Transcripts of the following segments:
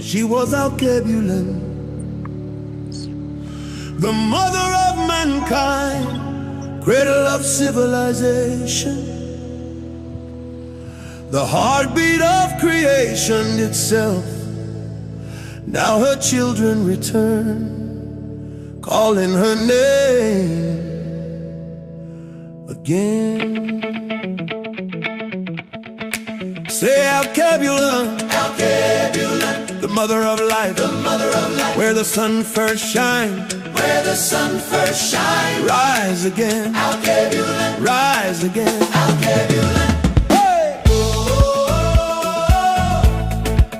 She was Alkebulan, the mother of mankind, cradle of civilization, the heartbeat of creation itself. Now her children return, calling her name again. Say Alkebulan, Alkebulan, the mother of life, the mother of life, where the sun first shines, where the sun first shines. Rise again, Alkebulan, rise again, Alkebulan. Hey! Oh,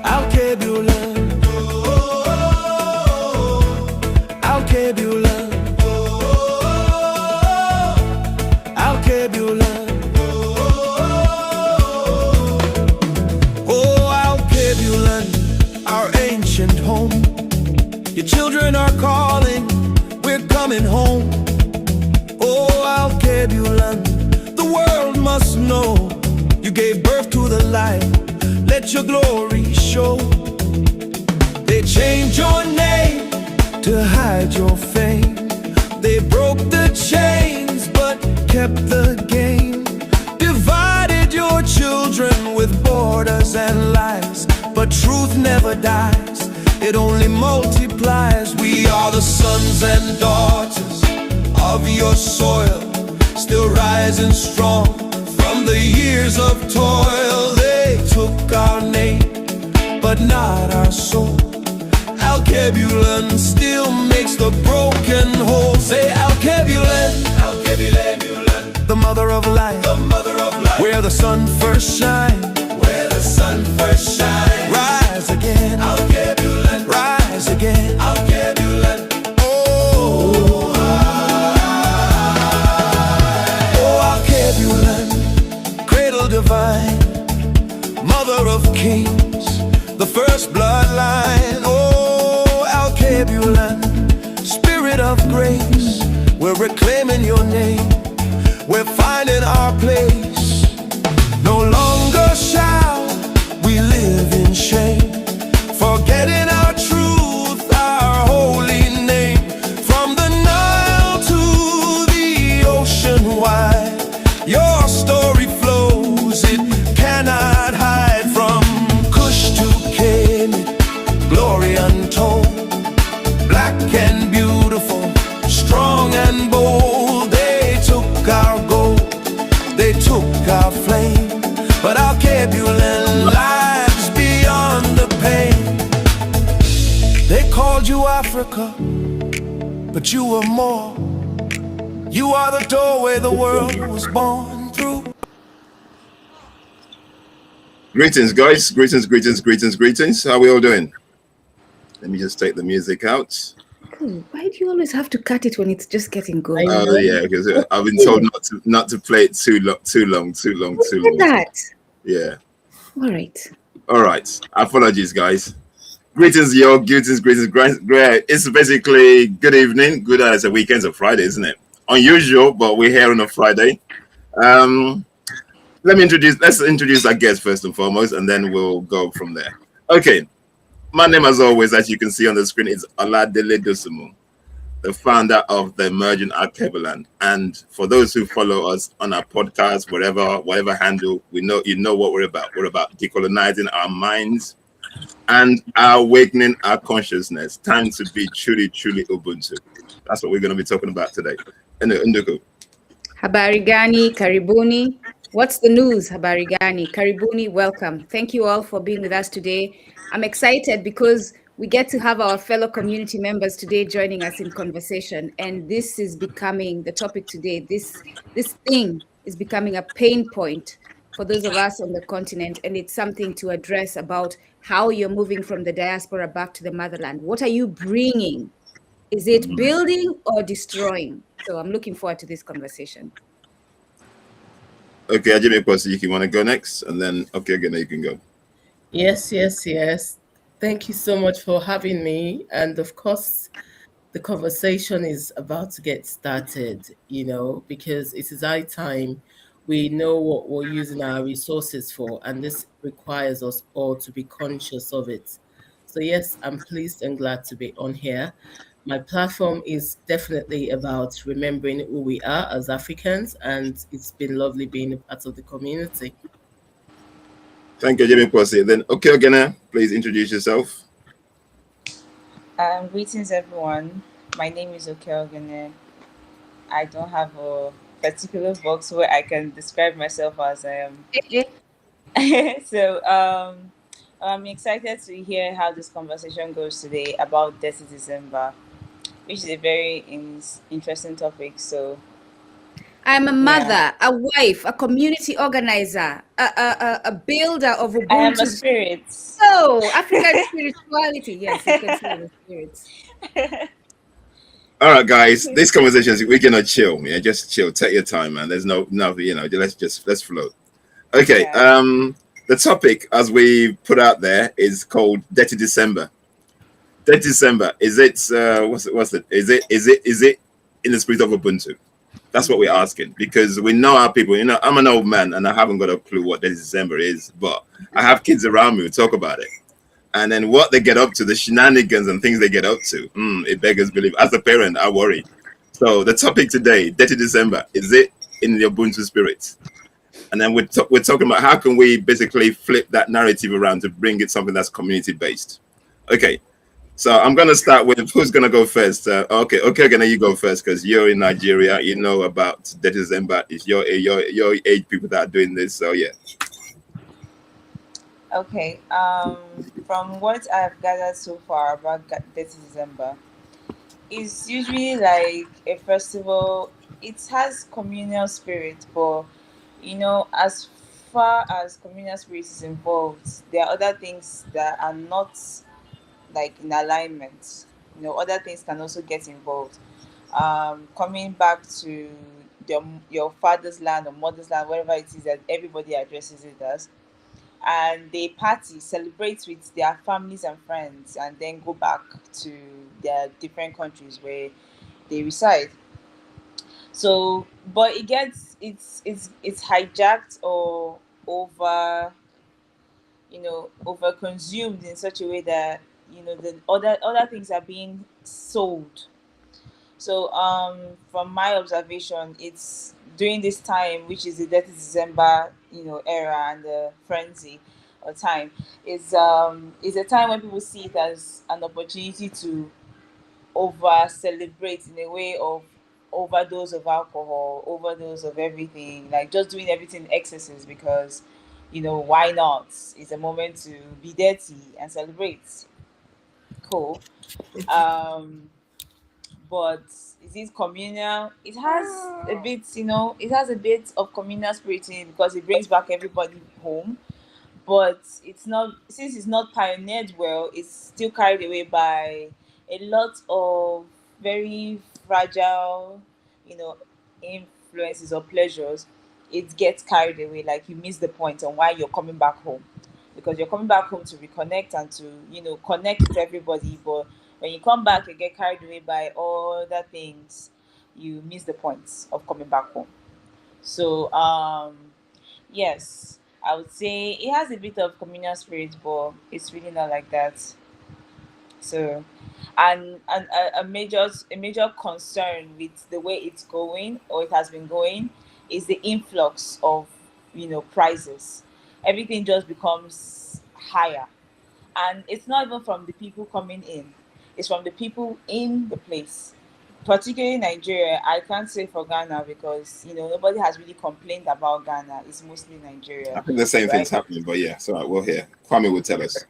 Alkebulan, Alkebulan, Alkebulan. Home. Your children are calling, we're coming home. Oh, Alkebulan, the world must know you gave birth to the light, let your glory show. They changed your name to hide your fame. They broke the chains but kept the game. Divided your children with borders and lies, but truth never dies, it only multiplies. We are the sons and daughters of your soil, still rising strong from the years of toil. They took our name, but not our soul. Alkebulan still makes the broken whole. Say Alkebulan, Alkebulan, the mother of life, the mother of life, where the sun first shines, where the sun first shines. Rise again, Alkebulan, rise again, Alkebulan. Oh, Alkebulan, cradle divine, mother of kings, the first bloodline. Oh, Alkebulan, spirit of grace, we're reclaiming your name, we're finding our place. No longer shall we live in shame, forgetting our truth, our holy name. From the Nile to the ocean wide, your story flows, it cannot hide. From Kush to Kemet, glory untold, black and beautiful, strong and bold. They took our gold, they took our flame, but Alkebulan lives beyond the pain. They called you Africa, but you were more. You are the doorway the world was born through. Greetings, guys. Greetings. How are we all doing? Let me just take the music out. Why do you always have to cut it when it's just getting going? Oh yeah, because I've been told not to play it too long. That. Yeah. All right. Apologies, guys. Greetings, y'all. Greetings. Great. It's basically good evening. Good as a weekend's a Friday, isn't it? Unusual, but we're here on a Friday. Let's introduce our guest first and foremost, and then we'll go from there. Okay. My name, as always, as you can see on the screen, is Oladele Dosumu, the founder of the Emerging Alkebulan. And for those who follow us on our podcast, whatever handle, you know what we're about. We're about decolonizing our minds and awakening our consciousness. Time to be truly Ubuntu. That's what we're going to be talking about today. Nduku. Habari gani, karibuni. What's the news, habari gani? Karibuni, welcome. Thank you all for being with us today. I'm excited because we get to have our fellow community members today joining us in conversation. And this is becoming the topic today. This thing is becoming a pain point for those of us on the continent. And it's something to address about how you're moving from the diaspora back to the motherland. What are you bringing? Is it building or destroying? So I'm looking forward to this conversation. Okay, Ajime Kwasi, you want to go next? And then, okay, again, you can go. Yes. Thank you so much for having me. And of course, the conversation is about to get started, because it is high time we know what we're using our resources for, and this requires us all to be conscious of it. So yes, I'm pleased and glad to be on here. My platform is definitely about remembering who we are as Africans, and it's been lovely being a part of the community. Thank you, Jimmy Posse. Then, okay, again, please introduce yourself. Greetings, everyone. My name is Okeogene. I don't have a particular box where I can describe myself as I am. So, I'm excited to hear how this conversation goes today about Detty December, which is a very interesting topic. So, I'm a yeah, mother, a wife, a community organizer, a builder of I am a Ubuntu. spirit. Oh, African spirituality. Yes, you can say the spirits. All right, guys, these conversations, we're going to chill, yeah? Just chill. Take your time, man. There's nothing, let's flow. Okay, Yeah. the topic, as we put out there, is called Detty December. Detty December, is it, is it in the spirit of Ubuntu? That's what we're asking, because we know our people. I'm an old man and I haven't got a clue what Detty December is, but I have kids around me who talk about it. And then what they get up to, the shenanigans and things they get up to, it beggars belief. As a parent, I worry. So the topic today, Detty December, is it in the Ubuntu spirit? And then we're talking about how can we basically flip that narrative around to bring it something that's community based. Okay, so I'm gonna start with who's gonna go first. Okay, gonna you go first because you're in Nigeria. You know about Detty December. It's your age people that are doing this. So yeah. Okay. From what I've gathered so far about Detty December, it's usually like a festival. It has communal spirit, but as far as communal spirit is involved, there are other things that are not like in alignment. Other things can also get involved. Coming back to your father's land or mother's land, whatever it is that everybody addresses it as, and they party, celebrate with their families and friends, and then go back to their different countries where they reside. So, but it's hijacked or over over consumed in such a way that the other things are being sold. So, from my observation, it's during this time, which is the Dirty December, era and the frenzy or time, is a time when people see it as an opportunity to over celebrate in a way of overdose of alcohol, overdose of everything, like just doing everything in excesses because why not? It's a moment to be dirty and celebrate. Cool. Um but is it communal? It has a bit, it has a bit of communal spirit in it because it brings back everybody home, but it's not, since it's not pioneered well, it's still carried away by a lot of very fragile you know influences or pleasures. It gets carried away, like you miss the point on why you're coming back home, because you're coming back home to reconnect and to connect with everybody, but when you come back you get carried away by other things. You miss the point of coming back home. So, yes, I would say it has a bit of communal spirit, but it's really not like that. So, and a major concern with the way it's going, or it has been going, is the influx of prices. Everything just becomes higher, and it's not even from the people coming in; it's from the people in the place. Particularly Nigeria, I can't say for Ghana because nobody has really complained about Ghana. It's mostly Nigeria, I think the same thing's right? happening, but yeah, so we'll hear. Kwame will tell us.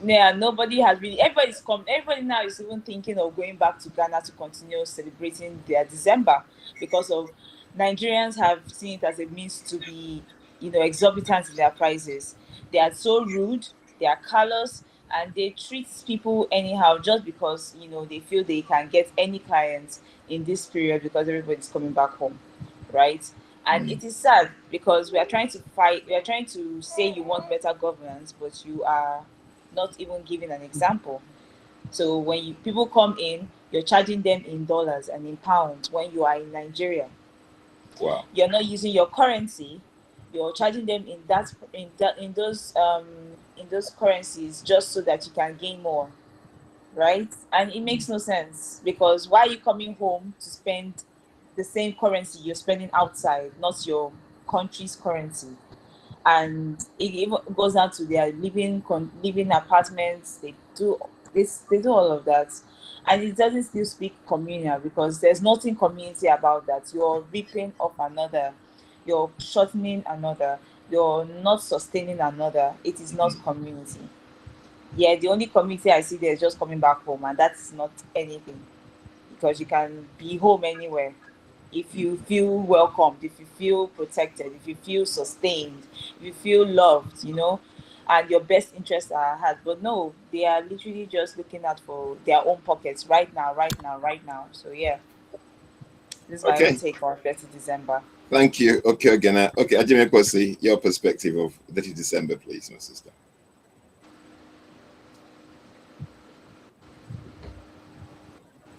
Yeah, nobody has really. Everybody now is even thinking of going back to Ghana to continue celebrating their December because of Nigerians have seen it as a means to be, exorbitant in their prices. They are so rude, they are callous, and they treat people anyhow just because they feel they can get any clients in this period because everybody's coming back home, right? And Mm. it is sad because we are trying to say you want better governance, but you are not even giving an example. So when people come in, you're charging them in dollars and in pounds when you are in Nigeria. Wow. You're not using your currency. You're charging them in those currencies just so that you can gain more, right? And it makes no sense, because why are you coming home to spend the same currency you're spending outside, not your country's currency? And it even goes down to their living apartments. They do this, they do all of that, and it doesn't still speak communal, because there's nothing community about that. You're ripping off another, you're shortening another, you're not sustaining another. It is not community. Yeah, the only community I see there is just coming back home, and that's not anything, because you can be home anywhere if you feel welcomed, if you feel protected, if you feel sustained, if you feel loved, and your best interests are at heart. But no, they are literally just looking out for their own pockets right now, right now, right now. So yeah, this is my own Okay, take on 30 December. thank you. Okay, again, okay, Ajime Kosi, your perspective of Detty December, please, my sister.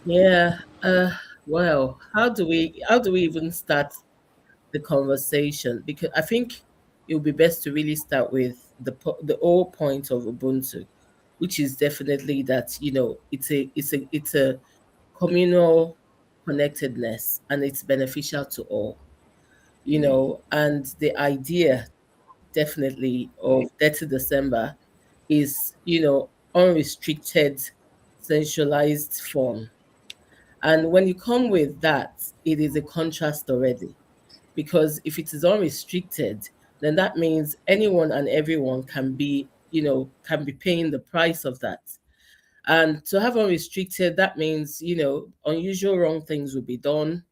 Yeah. Well, how do we even start the conversation? Because I think it would be best to really start with the whole point of Ubuntu, which is definitely that it's a communal connectedness, and it's beneficial to all. And the idea definitely of 30 December is unrestricted, centralized form. And when you come with that, it is a contrast already. Because if it is unrestricted, then that means anyone and everyone can be paying the price of that. And to have unrestricted, that means, unusual wrong things will be done,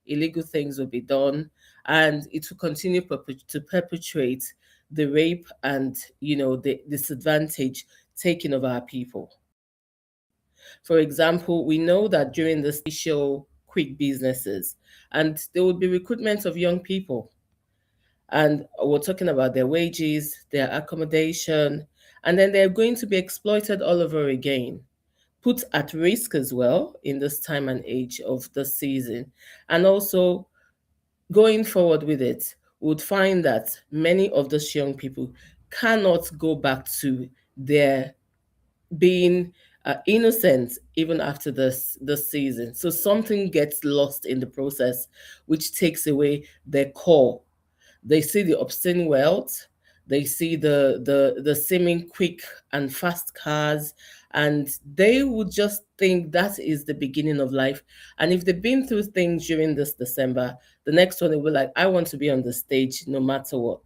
illegal things will be done, and it will continue to perpetuate the rape and, the disadvantage taken of our people. For example, we know that during the show quick businesses, and there would be recruitment of young people, and we're talking about their wages, their accommodation, and then they're going to be exploited all over again, put at risk as well in this time and age of the season. And also, going forward with it, would find that many of those young people cannot go back to their being innocent even after this season. So something gets lost in the process, which takes away their core. They see the obscene wealth, they see the seeming quick and fast cars, and they would just think that is the beginning of life. And if they've been through things during this December, the next one they will be like, I want to be on the stage no matter what.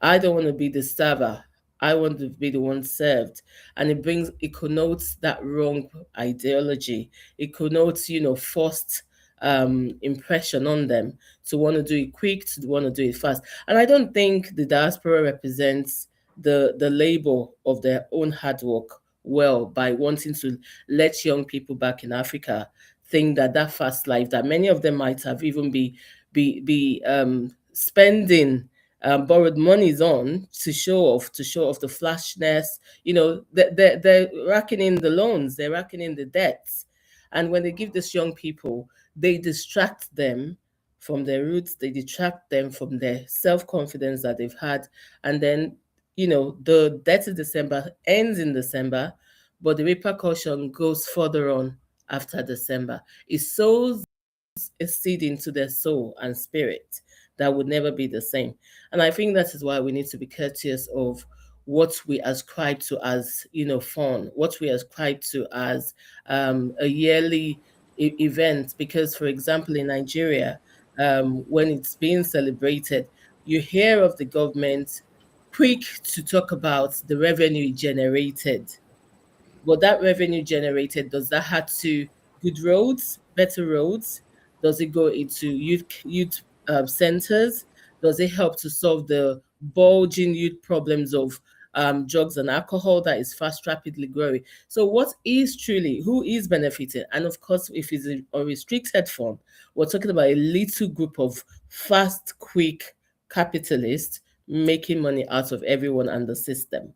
I don't want to be the server. I want to be the one served. And it connotes that wrong ideology. It connotes, forced impression on them to want to do it quick, to want to do it fast. And I don't think the diaspora represents the labor of their own hard work well, by wanting to let young people back in Africa think that that fast life that many of them might have even be spending borrowed monies on to show off the flashness. They're racking in the loans, they're racking in the debts. And when they give these young people, they distract them from their roots, they detract them from their self-confidence that they've had. And then, the debt of December ends in December, but the repercussion goes further on after December. It's so a seed into their soul and spirit that would never be the same. And I think that is why we need to be courteous of what we ascribe to as, fun, what we ascribe to as a yearly event. Because, for example, in Nigeria, when it's being celebrated, you hear of the government quick to talk about the revenue generated, but that revenue generated, does that have to good roads, better roads? Does it go into youth centers? Does it help to solve the bulging youth problems of drugs and alcohol that is fast rapidly growing? So what is truly, who is benefiting? And of course, if it's a restricted fund, we're talking about a little group of fast, quick capitalists making money out of everyone and the system.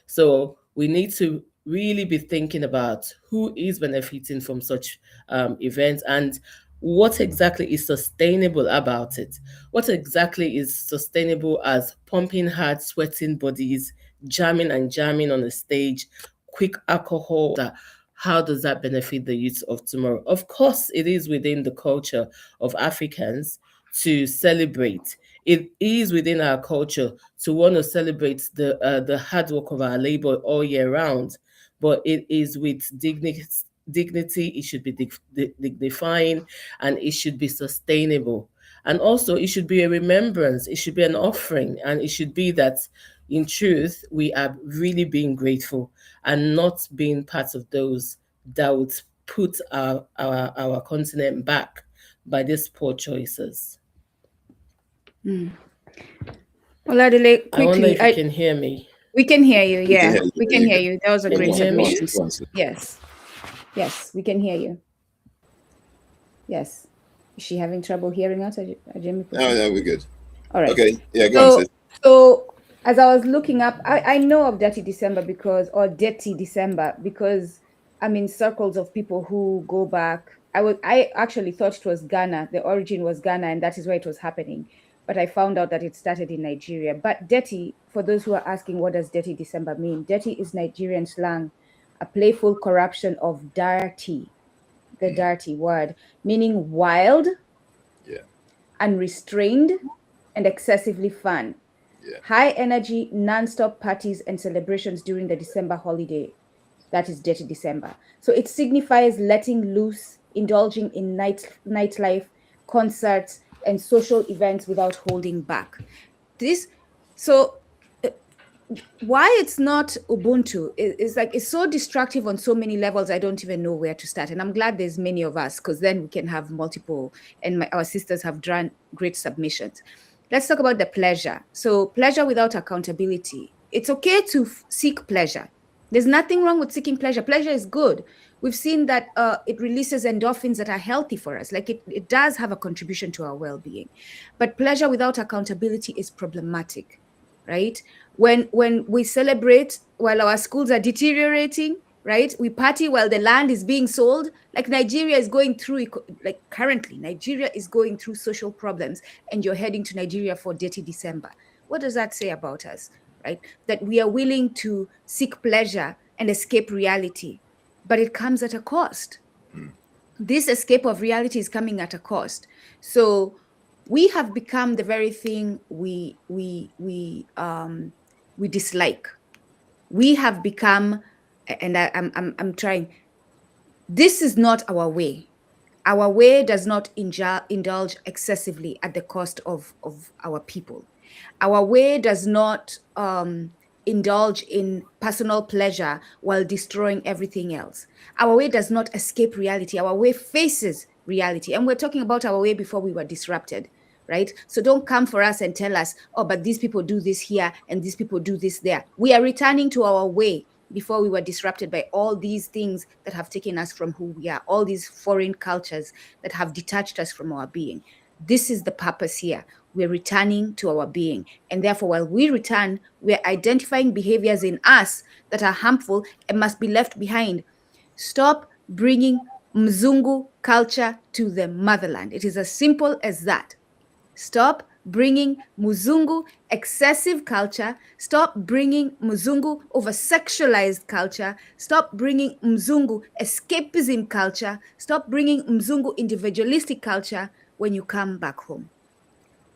So we need to really be thinking about who is benefiting from such events. And what exactly is sustainable about it? What exactly is sustainable as pumping hard, sweating bodies, jamming and jamming on the stage, quick alcohol? How does that benefit the youth of tomorrow? Of course, it is within the culture of Africans to celebrate. It is within our culture to want to celebrate the hard work of our labor all year round, but it is with dignity. It should be dignifying, and it should be sustainable. And also, it should be a remembrance. It should be an offering, and it should be that, in truth, we are really being grateful and not being part of those that would put our continent back by these poor choices. Oladile, I wonder quickly, if you can hear me. we can hear you. We can Yeah, hear you. we can hear you. That was a Yeah, great Can you hear me? submission. Yes, yes, we can hear you. Yes. Is she having trouble hearing us? Ajemi? Oh, yeah, we're good. All right. Okay, yeah, go on, sis. So as I was looking up, I know of Detty December Detty December because I'm in circles of people who go back. I actually thought it was Ghana. The origin was Ghana, and that is where it was happening. But I found out that it started in Nigeria. But Detty, for those who are asking, what does Detty December mean? Detty is Nigerian slang, a playful corruption of dirty, the dirty word, meaning wild, unrestrained, and excessively fun. High energy, non-stop parties and celebrations during the December holiday. That is Detty December. So it signifies letting loose, indulging in nightlife, concerts, and social events without holding back. Why it's not Ubuntu is like, it's so destructive on so many levels. I don't even know where to start. And I'm glad there's many of us, because then we can have multiple, and our sisters have drawn great submissions. Let's talk about the pleasure. So pleasure without accountability. It's okay to seek pleasure. There's nothing wrong with seeking pleasure. Pleasure is good. We've seen that it releases endorphins that are healthy for us. Like it does have a contribution to our well-being. But pleasure without accountability is problematic, right? When we celebrate while our schools are deteriorating, right? We party while the land is being sold. Like Nigeria is going through, like currently, Nigeria is going through social problems, and you're heading to Nigeria for Detty December. What does that say about us, right? That we are willing to seek pleasure and escape reality, but it comes at a cost. This escape of reality is coming at a cost. So we have become the very thing we dislike. We have become, and I'm trying. This is not our way. Our way does not indulge excessively at the cost of our people. Our way does not indulge in personal pleasure while destroying everything else. Our way does not escape reality. Our way faces reality. And we're talking about our way before we were disrupted, right? So don't come for us and tell us, oh, but these people do this here and these people do this there. We are returning to our way before we were disrupted by all these things that have taken us from who we are, all these foreign cultures that have detached us from our being. This is the purpose here. We're returning to our being. And therefore, while we return, we're identifying behaviors in us that are harmful and must be left behind. Stop bringing Mzungu culture to the motherland. It is as simple as that. Stop bringing Muzungu excessive culture. Stop bringing Muzungu over-sexualized culture. Stop bringing Mzungu escapism culture. Stop bringing Mzungu individualistic culture when you come back home.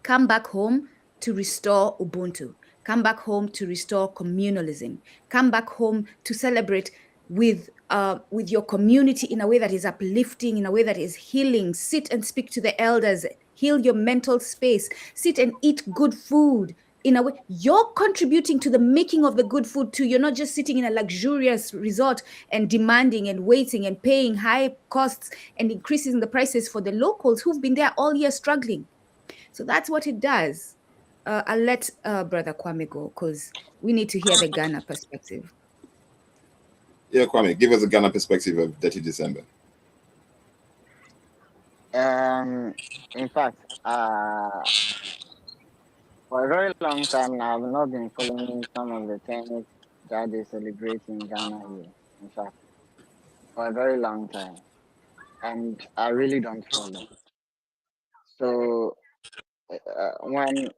Come back home to restore Ubuntu. Come back home to restore communalism. Come back home to celebrate with your community in a way that is uplifting, in a way that is healing. Sit and speak to the elders. Heal your mental space. Sit and eat good food. In a way, you're contributing to the making of the good food too. You're not just sitting in a luxurious resort and demanding and waiting and paying high costs and increasing the prices for the locals who've been there all year struggling. So that's what it does. I'll let Brother Kwame go because we need to hear the Ghana perspective. Yeah, Kwame, give us a Ghana perspective of Detty December. In fact, for a very long time now, I've not been following some of the things that they celebrate in Ghana here. In fact, for a very long time. and I really don't follow. So when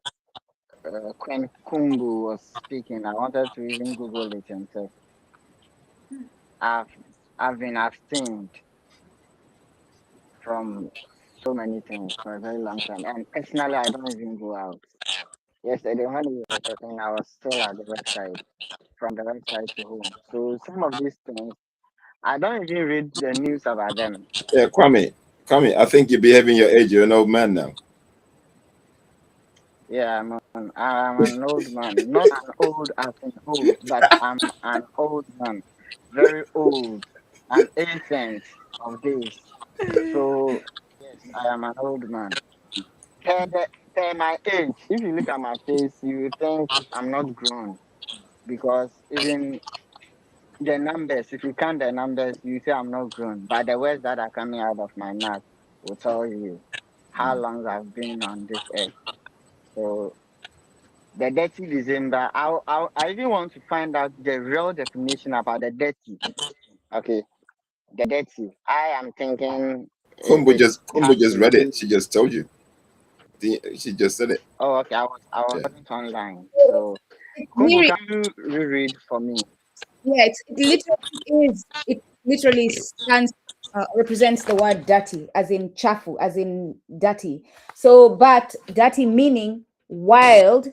Queen Kumbu was speaking, I wanted to even Google it and say, I've I've been abstained from so many things for a very long time, and personally, I don't even go out. Yesterday, when we were talking, I was still at the website, from the website to home. So some of these things, I don't even read the news about them. Yeah, Kwame, I think you're behaving your age. You're an old man now. Yeah, I'm an old man. Not an old as in old, but I'm an old man. Very old. An ancient of days. So, yes, I am an old man. Per my age, if you look at my face, you will think I'm not grown. Because even the numbers, if you count the numbers, you say I'm not grown. But the words that are coming out of my mouth will tell you how long I've been on this earth. So, the dirty December. I even want to find out the real definition about the dirty. Okay, the dirty. I am thinking it Kumbu has just to read do. it. She just told you. She just said it. Oh, okay. I was Yeah. not online. So, It's Kumbu, very, can you reread for me? yeah, it literally is. It literally stands, represents the word dirty, as in chafu, as in dirty. So, but dirty meaning wild,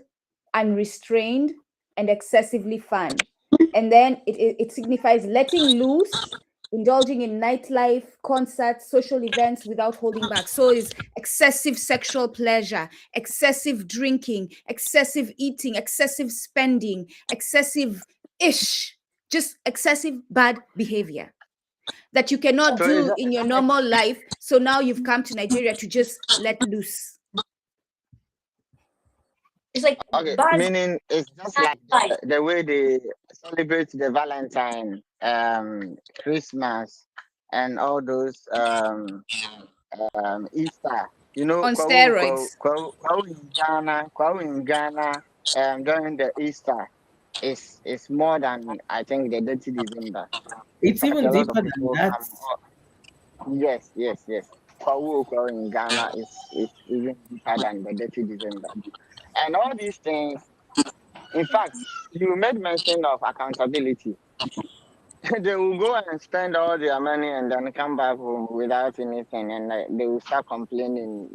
unrestrained, and excessively fun. And then it signifies letting loose, indulging in nightlife, concerts, social events without holding back. So is excessive sexual pleasure, excessive drinking, excessive eating, excessive spending, excessive ish, just excessive bad behavior that you cannot So is do that, in is your that like normal life. So now you've come to Nigeria to just let loose. It's like okay? bad. Meaning it's just like the way they celebrate the Valentine, Christmas, and all those Easter. You know, On steroids. Kwao in Ghana, during the Easter is more than I think the dirty December. In It's fact, even a lot deeper of than people that. come. Yes, yes, yes. Kwao in Ghana is even deeper than the dirty December. And all these things, in fact, you made mention of accountability. They will go and spend all their money and then come back home without anything, and they will start complaining,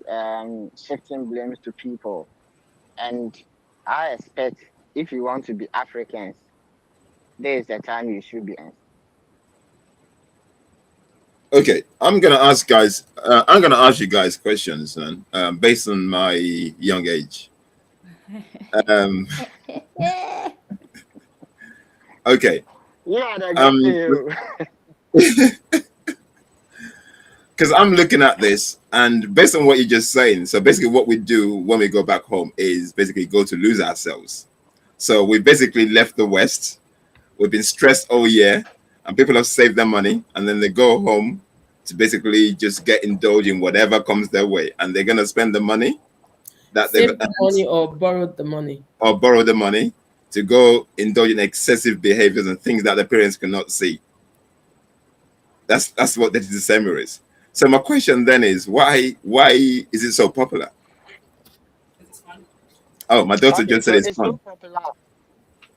shifting blames to people. And I expect if you want to be Africans, there is the time you should be. Okay, I'm gonna ask you guys questions, man, based on my young age. Um, okay. Yeah, they got Um, you. because I'm looking at this, and based on what you're just saying, so basically what we do when we go back home is basically go to lose ourselves. So we basically left the West. We've been stressed all year, and people have saved their money, and then they go home to basically just get indulged in whatever comes their way, and they're gonna spend the money that they've Save the money earned or borrow the money. or borrow the money to go indulge in excessive behaviors and things that the parents cannot see. That's what Detty December is. So my question then is why is it so popular? Oh, my daughter Okay, just said so it's it's so fun. popular.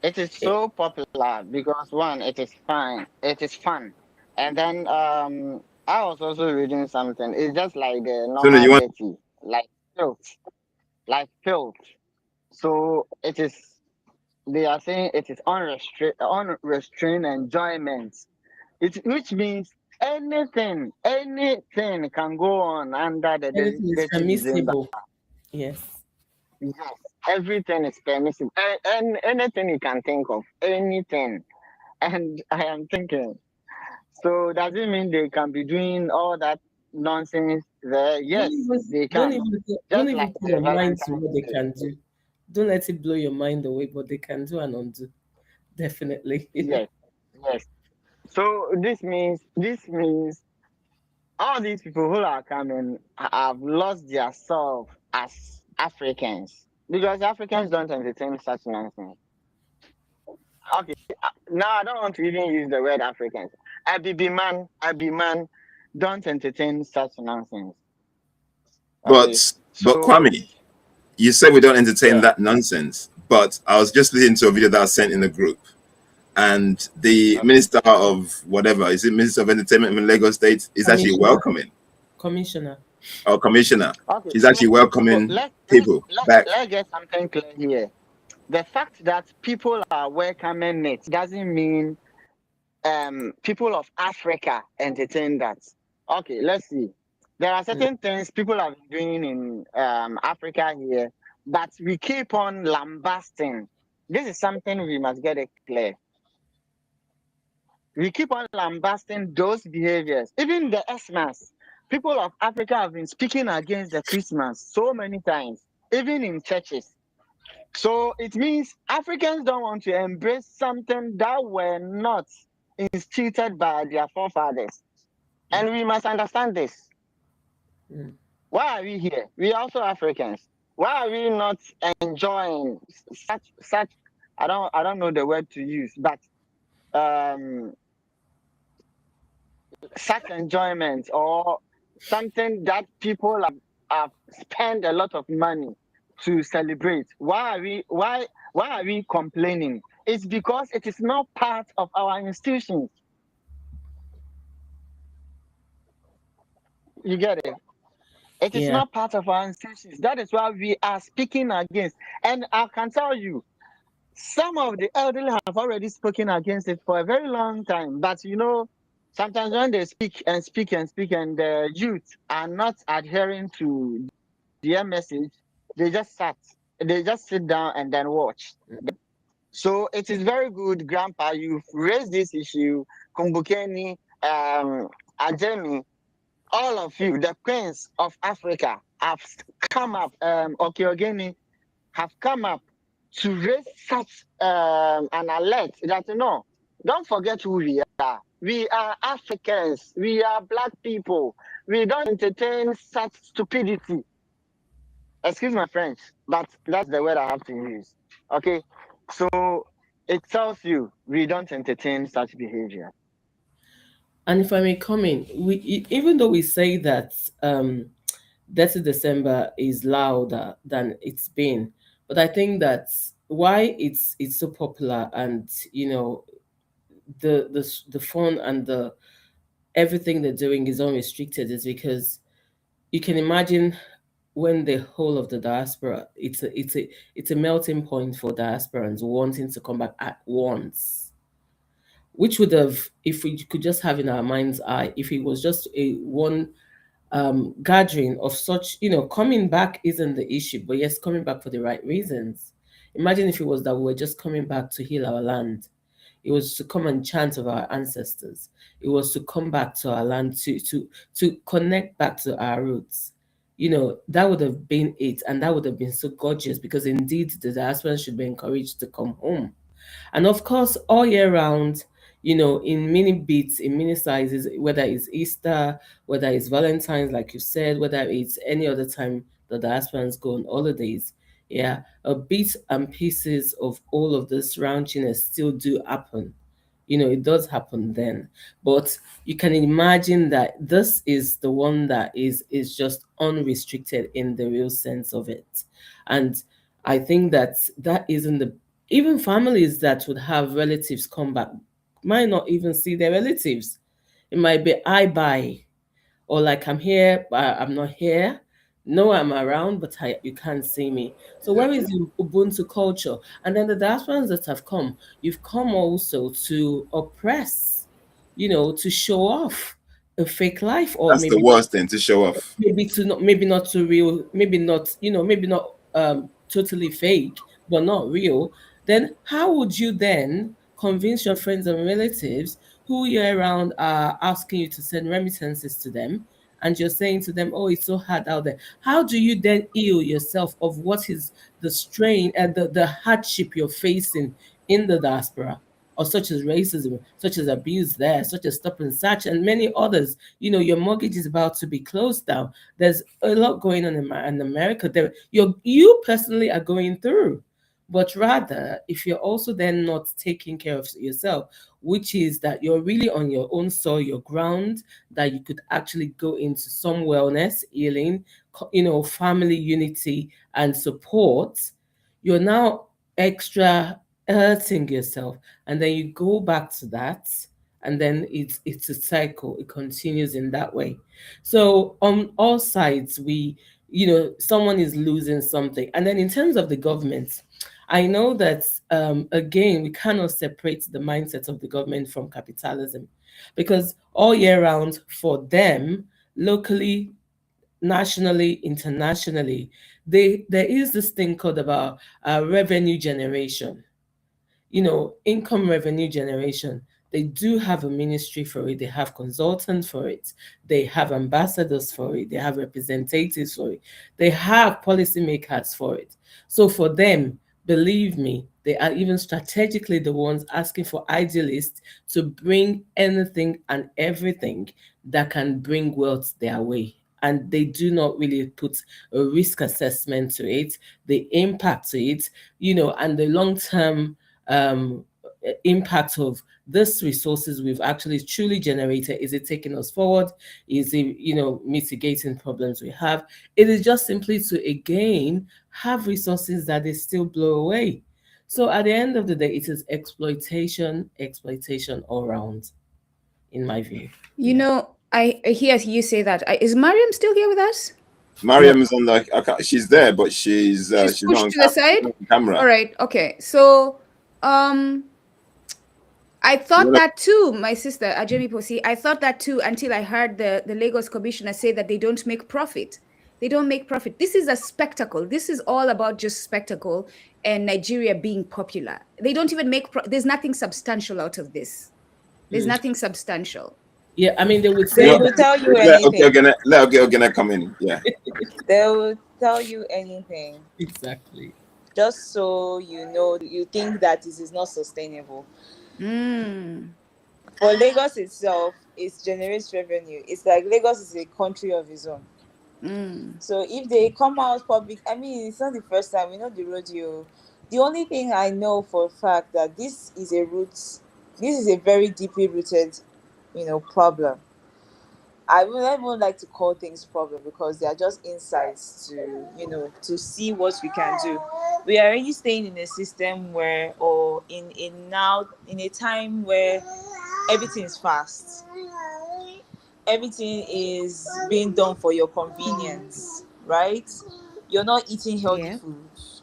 It is so popular because one, it is fun. It is fun, and then I was also reading something. It's just like the So normal you want dirty, like filth, like filth. So it is. They are saying it is unrestrained enjoyment. Which means anything can go on under the Anything is dirty December. permissible. Yes. Yes, everything is permissible. And anything you can think of, anything. And I am thinking, so does it mean they can be doing all that nonsense there? Don't Yes, even they don't can. even don't Just even like put the your mind to what Valentine's they Day. can do. Don't let it blow your mind away, but they can do and undo. Definitely. Yes, yes. So this means all these people who are coming have lost their self as Africans because Africans don't entertain such nonsense. Okay, now I don't want to even use the word Africans. I be man, don't entertain such nonsense. Okay, But so Kwame, you said we don't entertain yeah, that nonsense. But I was just listening to a video that was sent in the group, and the okay, minister of whatever is it, Minister of Entertainment in Lagos State, is actually Commissioner. welcoming, Commissioner. or commissioner, okay. she's actually So welcoming people back. let's get something clear here. The fact that people are welcoming it doesn't mean people of Africa entertain that. Okay, let's see. There are Mm. certain things people have been doing in Africa here, but we keep on lambasting. This is something we must get it clear. We keep on lambasting those behaviors. Even the Xmas, people of Africa have been speaking against the Christmas so many times, even in churches. So it means Africans don't want to embrace something that were not instituted by their forefathers. And we must understand this. Mm. Why are we here? We are also Africans. Why are we not enjoying such I don't know the word to use, but um such enjoyment or something that people have spent a lot of money to celebrate. Why are we complaining? It's because it is not part of our institutions. You get it? It is Yeah. not part of our institutions. That is why we are speaking against. And I can tell you, some of the elderly have already spoken against it for a very long time. But sometimes when they speak and speak and speak, and the youth are not adhering to their message, they just sit down and then watch. So it is very good, Grandpa. You've raised this issue. Kumbukeni, Ajemi, all of you, the queens of Africa, have come up. Okeogeni have come up to raise such an alert that don't forget who we are. We are Africans. We are black people. We don't entertain such stupidity. Excuse my French, but that's the word I have to use. Okay, so it tells you we don't entertain such behavior. And if I may come in, even though we say that Detty December is louder than it's been, but I think that why it's so popular, and the fun and the everything they're doing is unrestricted, is because you can imagine when the whole of the diaspora, it's a melting point for diasporans wanting to come back at once, which would have, if we could just have in our mind's eye, if it was just a one gathering of such, coming back isn't the issue, but yes, coming back for the right reasons. Imagine if it was that we were just coming back to heal our land. It was to come and chant of our ancestors. It was to come back to our land, to connect back to our roots. That would have been it, and that would have been so gorgeous, because indeed the diaspora should be encouraged to come home. And of course, all year round, in mini bits, in mini sizes, whether it's Easter, whether it's Valentine's, like you said, whether it's any other time the diasporans go on holidays. Yeah, a bits and pieces of all of this raunchiness still do happen. It does happen then. But you can imagine that this is the one that is just unrestricted in the real sense of it. And I think that isn't the even families that would have relatives come back might not even see their relatives. It might be I buy, or like I'm here, but I'm not here. No, I'm around, but you can't see me. So where is the Ubuntu culture? And then the diasporans that have come, you've come also to oppress, to show off a fake life, or That's the maybe worst thing, to show off. maybe not too real, maybe not, maybe not totally fake, but not real. Then how would you then convince your friends and relatives who year round are asking you to send remittances to them, and you're saying to them, oh, it's so hard out there? How do you then heal yourself of what is the strain and the hardship you're facing in the diaspora, or such as racism, such as abuse there, such as stop and search, and many others? Your mortgage is about to be closed down. There's a lot going on in America. You personally are going through. but rather if you're also then not taking care of yourself, which is that you're really on your own soil, your ground, that you could actually go into some wellness, healing, family unity and support, you're now extra hurting yourself. And then you go back to that, and then it's a cycle. It continues in that way. So on all sides, someone is losing something. And then in terms of the government, I know that again, we cannot separate the mindset of the government from capitalism, because all year round for them, locally, nationally, internationally, there is this thing called about revenue generation, income revenue generation. They do have a ministry for it. They have consultants for it. They have ambassadors for it. They have representatives for it. They have policymakers for it. So for them, believe me, they are even strategically the ones asking for idealists to bring anything and everything that can bring wealth their way. And they do not really put a risk assessment to it, the impact to it, and the long term um, impact of this resources we've actually truly generated. Is it taking us forward? Is it, mitigating problems we have? It is just simply to again have resources that they still blow away. So at the end of the day, it is exploitation, exploitation all around, in my view. Yeah. I hear you say that. Is Mariam still here with us? Mariam is on the. She's there, but she's She's not pushed on to the side? camera. All right. Okay. So, I thought that too, my sister, Ajemi Posi. I thought that too until I heard the Lagos commissioner say that they don't make profit. They don't make profit. This is a spectacle. This is all about just spectacle and Nigeria being popular. They don't even make, there's nothing substantial out of this. There's nothing substantial. Yeah, I mean, they would They say will tell you Okay, anything. let Ogene come in. Yeah. They will tell you anything. exactly. Just so you know, you think that this is not sustainable. For Lagos itself, it generates revenue. It's like Lagos is a country of its own. So if they come out public, I mean, it's not the first time. We know the rodeo. The only thing I know for a fact that this is a very deeply rooted, problem. I would not even like to call things problem because they are just insights to see what we can do. We are already staying in a system where, or in a time where everything is fast. Everything is being done for your convenience, right? You're not eating healthy Yeah. foods.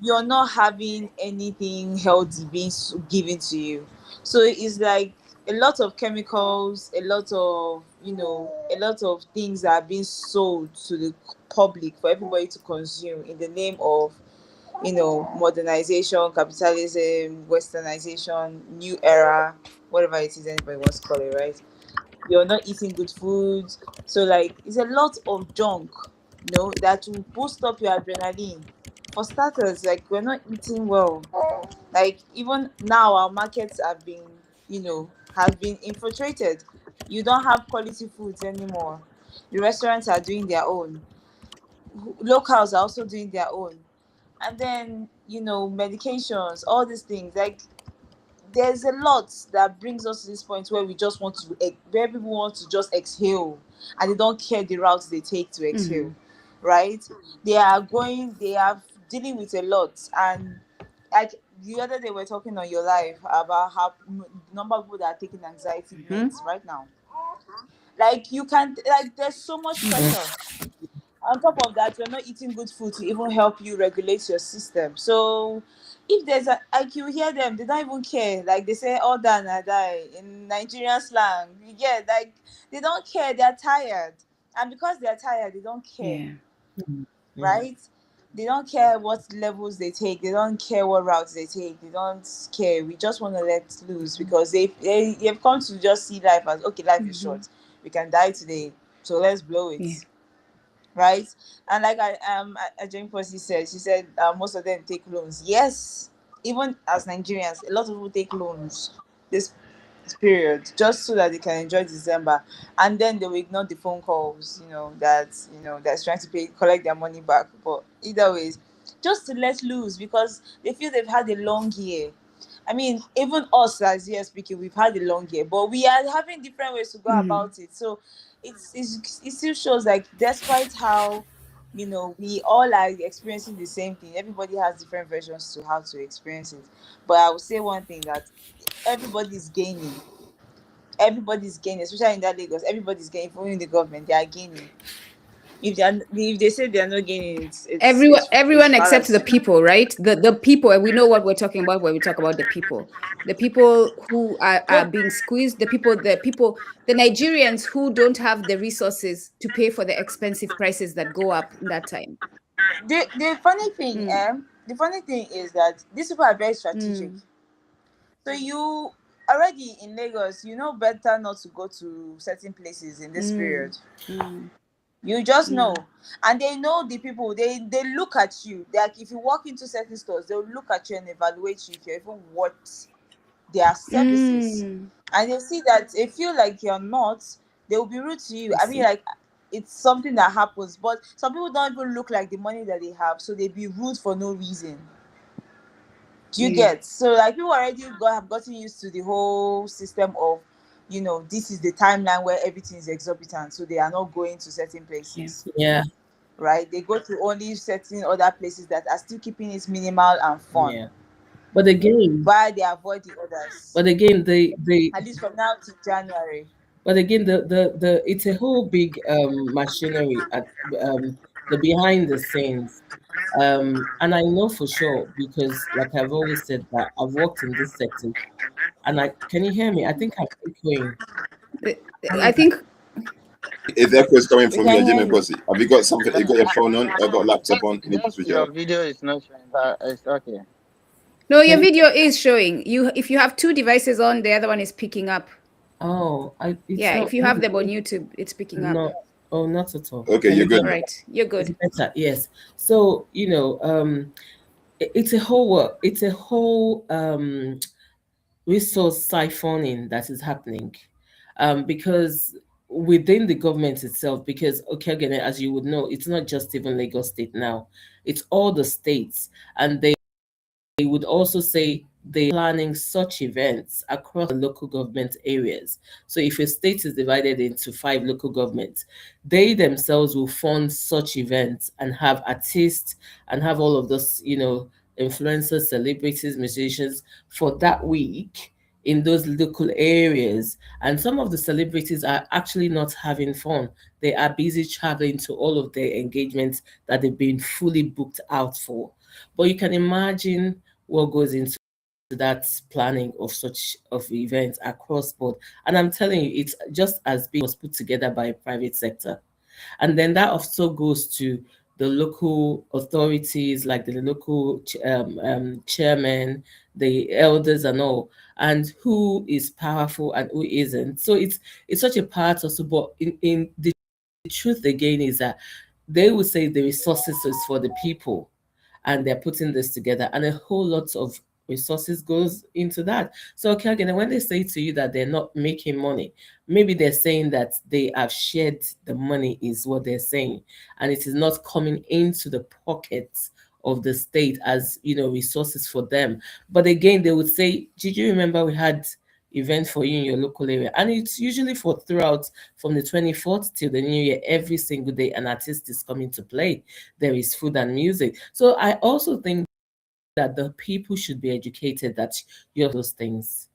You're not having anything healthy being given to you. So it's like a lot of chemicals, a lot of things that are being sold to the public for everybody to consume in the name of, modernization, capitalism, westernization, new era, whatever it is anybody wants to call it, right? You're not eating good food. So like it's a lot of junk, that will boost up your adrenaline. For starters, like we're not eating well. Like even now our markets have been infiltrated. You don't have quality foods anymore. The restaurants are doing their own. Locals are also doing their own. And then, medications, all these things. Like there's a lot that brings us to this point where we just want to where people want to just exhale, and they don't care the routes they take to exhale, right? They are dealing with a lot. And like the other day we're talking on your live about how number of people that are taking anxiety meds right now. Like you can, like there's so much pressure. On top of that, you're not eating good food to even help you regulate your system. So if there's a, like, you hear them, they don't even care. Like they say, all done I die in Nigerian slang. You get, like, they don't care. They're tired. And because they're tired, they don't care, Yeah. Yeah. right? They don't care what levels they take. They don't care what routes they take. They don't care. We just want to let loose because they've come to just see life as, okay, life is short. We can die today, so let's blow it, Yeah. right? And like Jane Percy said, she said most of them take loans. Yes, even as Nigerians, a lot of people take loans this period just so that they can enjoy December, and then they will ignore the phone calls, that's trying to collect their money back. But either ways, just to let loose because they feel they've had a long year. I mean, even us as here speaking, we've had a long year, but we are having different ways to go Mm. about it. So it still shows like despite how we all are experiencing the same thing, everybody has different versions to how to experience it. But I would say one thing that everybody's gaining. Everybody's gaining, especially in that Lagos. Everybody's gaining, even the government, they are gaining. If they say they are not gaining, it's Everyone except the fallacy. people, right? The people, and we know what we're talking about when we talk about the people who are No, being squeezed, the Nigerians who don't have the resources to pay for the expensive prices that go up in that time. the funny thing, Mm, the funny thing is that these people are very strategic. mm, So you already in Lagos, you know better not to go to certain places in this mm, period. mm, You just know, mm, and they know the people. They look at you. Like if you walk into certain stores, they'll look at you and evaluate you if you're even worth their services. mm. And they see that they feel like you're not, they will be rude to you. I I mean, see. like it's something that happens, but some people don't even look like the money that they have, so they be rude for no reason. Do you Yeah, get? So like people already have gotten used to the whole system of, this is the timeline where everything is exorbitant, so they are not going to certain yeah. places, Yeah, right? They go to only certain other places that are still keeping it minimal and fun, yeah. But again, while they avoid the others. but again, the At least from now to January. but again, the it's a whole big machinery at the behind the scenes. And I know for sure because, like I've always said, that I've worked in this sector, and I can you hear me? I think I'm echoing. The- How I is that? think If the echo is coming We from you, can I hear didn't you. Have you got something? You got your phone on? I got laptop Just, on. You need to just switch it your off. video is not showing, but it's okay. no, your Can you? video is showing. If you have two devices on, the other one is picking up. Oh, it's Yeah, if not. you have them on YouTube, it's picking up. No, oh, not at all. Okay, Can you're you hear good All me? now. right, you're It's good. better. Yes. So it's a whole work. It's a whole resource siphoning that is happening, because within the government itself. Because okay, again, as you would know, it's not just even Lagos State now; it's all the states, and they would also say they planning such events across the local government areas. So if a state is divided into 5 local governments, they themselves will fund such events and have artists and have all of those, influencers, celebrities, musicians for that week in those local areas. And some of the celebrities are actually not having fun. They are busy traveling to all of their engagements that they've been fully booked out for. But you can imagine what goes into that planning of such of events across board. And I'm telling you, it's just as big was put together by a private sector. And then that also goes to the local authorities, like the local chairman, the elders, and all, and who is powerful and who isn't. So it's such a part also. But in the truth again is that they would say the resources is for the people, and they're putting this together, and a whole lot of resources goes into that. So okay, again, when they say to you that they're not making money, maybe they're saying that they have shared the money, is what they're saying, and it is not coming into the pockets of the state as resources for them. But again, they would say, did you remember we had event for you in your local area? And it's usually for throughout from the 24th till the new year. Every single day an artist is coming to play. There is food and music. So I also think that the people should be educated that you're those things.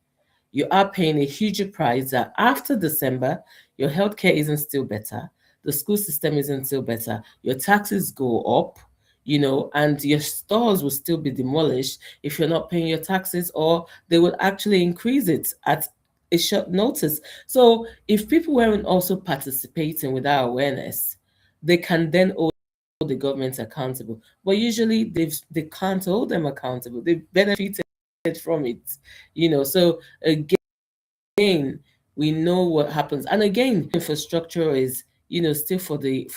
You are paying a huge price that after December, your healthcare isn't still better, the school system isn't still better, your taxes go up, and your stores will still be demolished if you're not paying your taxes, or they will actually increase it at a short notice. So if people weren't also participating without awareness, they can then the government accountable. But usually they can't hold them accountable. They benefited from it, So again, we know what happens. And again, infrastructure is, still for the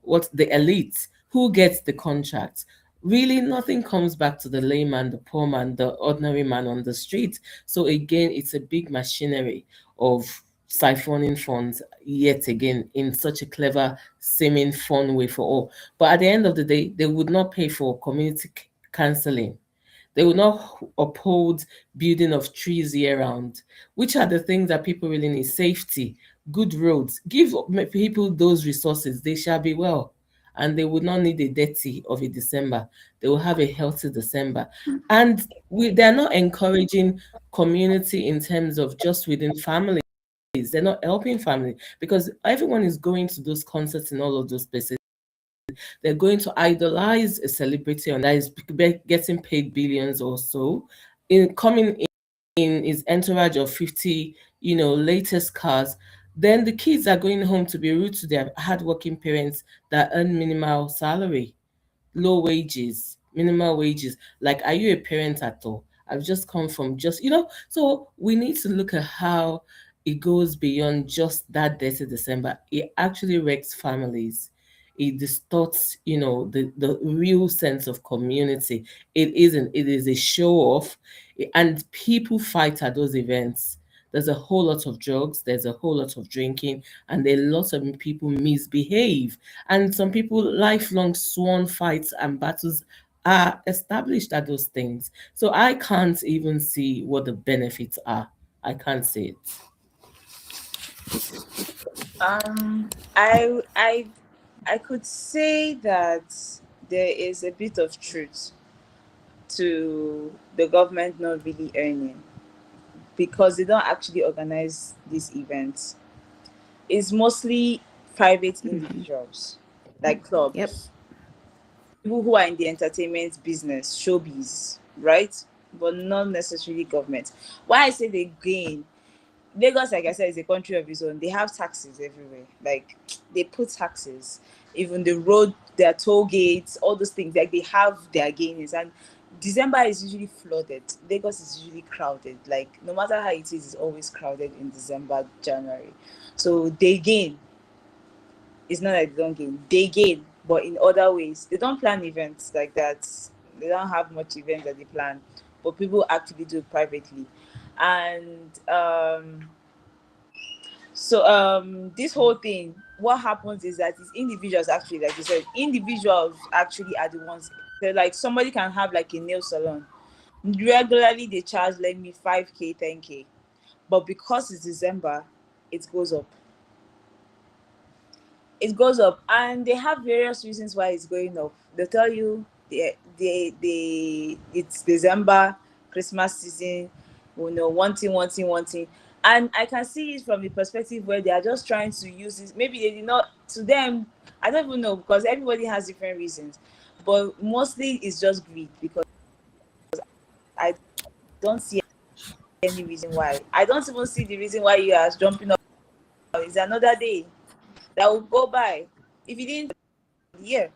what the elite who gets the contract. Really, nothing comes back to the layman, the poor man, the ordinary man on the street. So again, it's a big machinery of siphoning funds yet again in such a clever, seeming fun way for all. But at the end of the day, they would not pay for community counseling. They will not uphold building of trees year round, which are the things that people really need. Safety, good roads. Give people those resources, they shall be well. And they would not need a dirty of a December. They will have a healthy December. And they're not encouraging community in terms of just within families. They're not helping family because everyone is going to those concerts in all of those places. They're going to idolize a celebrity and that is getting paid billions or so, in coming in his entourage of 50, latest cars. Then the kids are going home to be rude to their hardworking parents that earn minimal salary, low wages, minimal wages. Like, are you a parent at all? I've just come from so we need to look at how it goes beyond just that dirty December. It actually wrecks families. It distorts, the real sense of community. It isn't, it is a show off, and people fight at those events. There's a whole lot of drugs, there's a whole lot of drinking, and a lot of people misbehave. And some people, lifelong sworn fights and battles are established at those things. So I can't even see what the benefits are. I can't see it. I could say that there is a bit of truth to the government not really earning because they don't actually organize these events. It's mostly private individuals, like Yep. clubs, people who are in the entertainment business, showbiz, right? But not necessarily government. Why I say they gain, Lagos, like I said, is a country of its own. They have taxes everywhere. Like they put taxes, even the road, their toll gates, all those things. Like they have their gains, and December is usually flooded. Lagos is usually crowded. Like no matter how it is, it's always crowded in December, January. So they gain. It's not like they don't gain. They gain, but in other ways. They don't plan events like that. They don't have much events that they plan, but people actually do it privately, and this whole thing, what happens is that it's individuals actually, like you said, individuals actually are the ones. They're like somebody can have like a nail salon. Regularly they charge like me 5K, 10K. But because it's December, it goes up. It goes up. And they have various reasons why it's going up. They'll tell you it's December, Christmas season, wanting. And I can see it from the perspective where they are just trying to use it. Maybe they did not, to them, I don't even know, because everybody has different reasons. But mostly it's just greed, because I don't see any reason why. I don't even see the reason why you are jumping up. It's another day that will go by. If you didn't, yeah.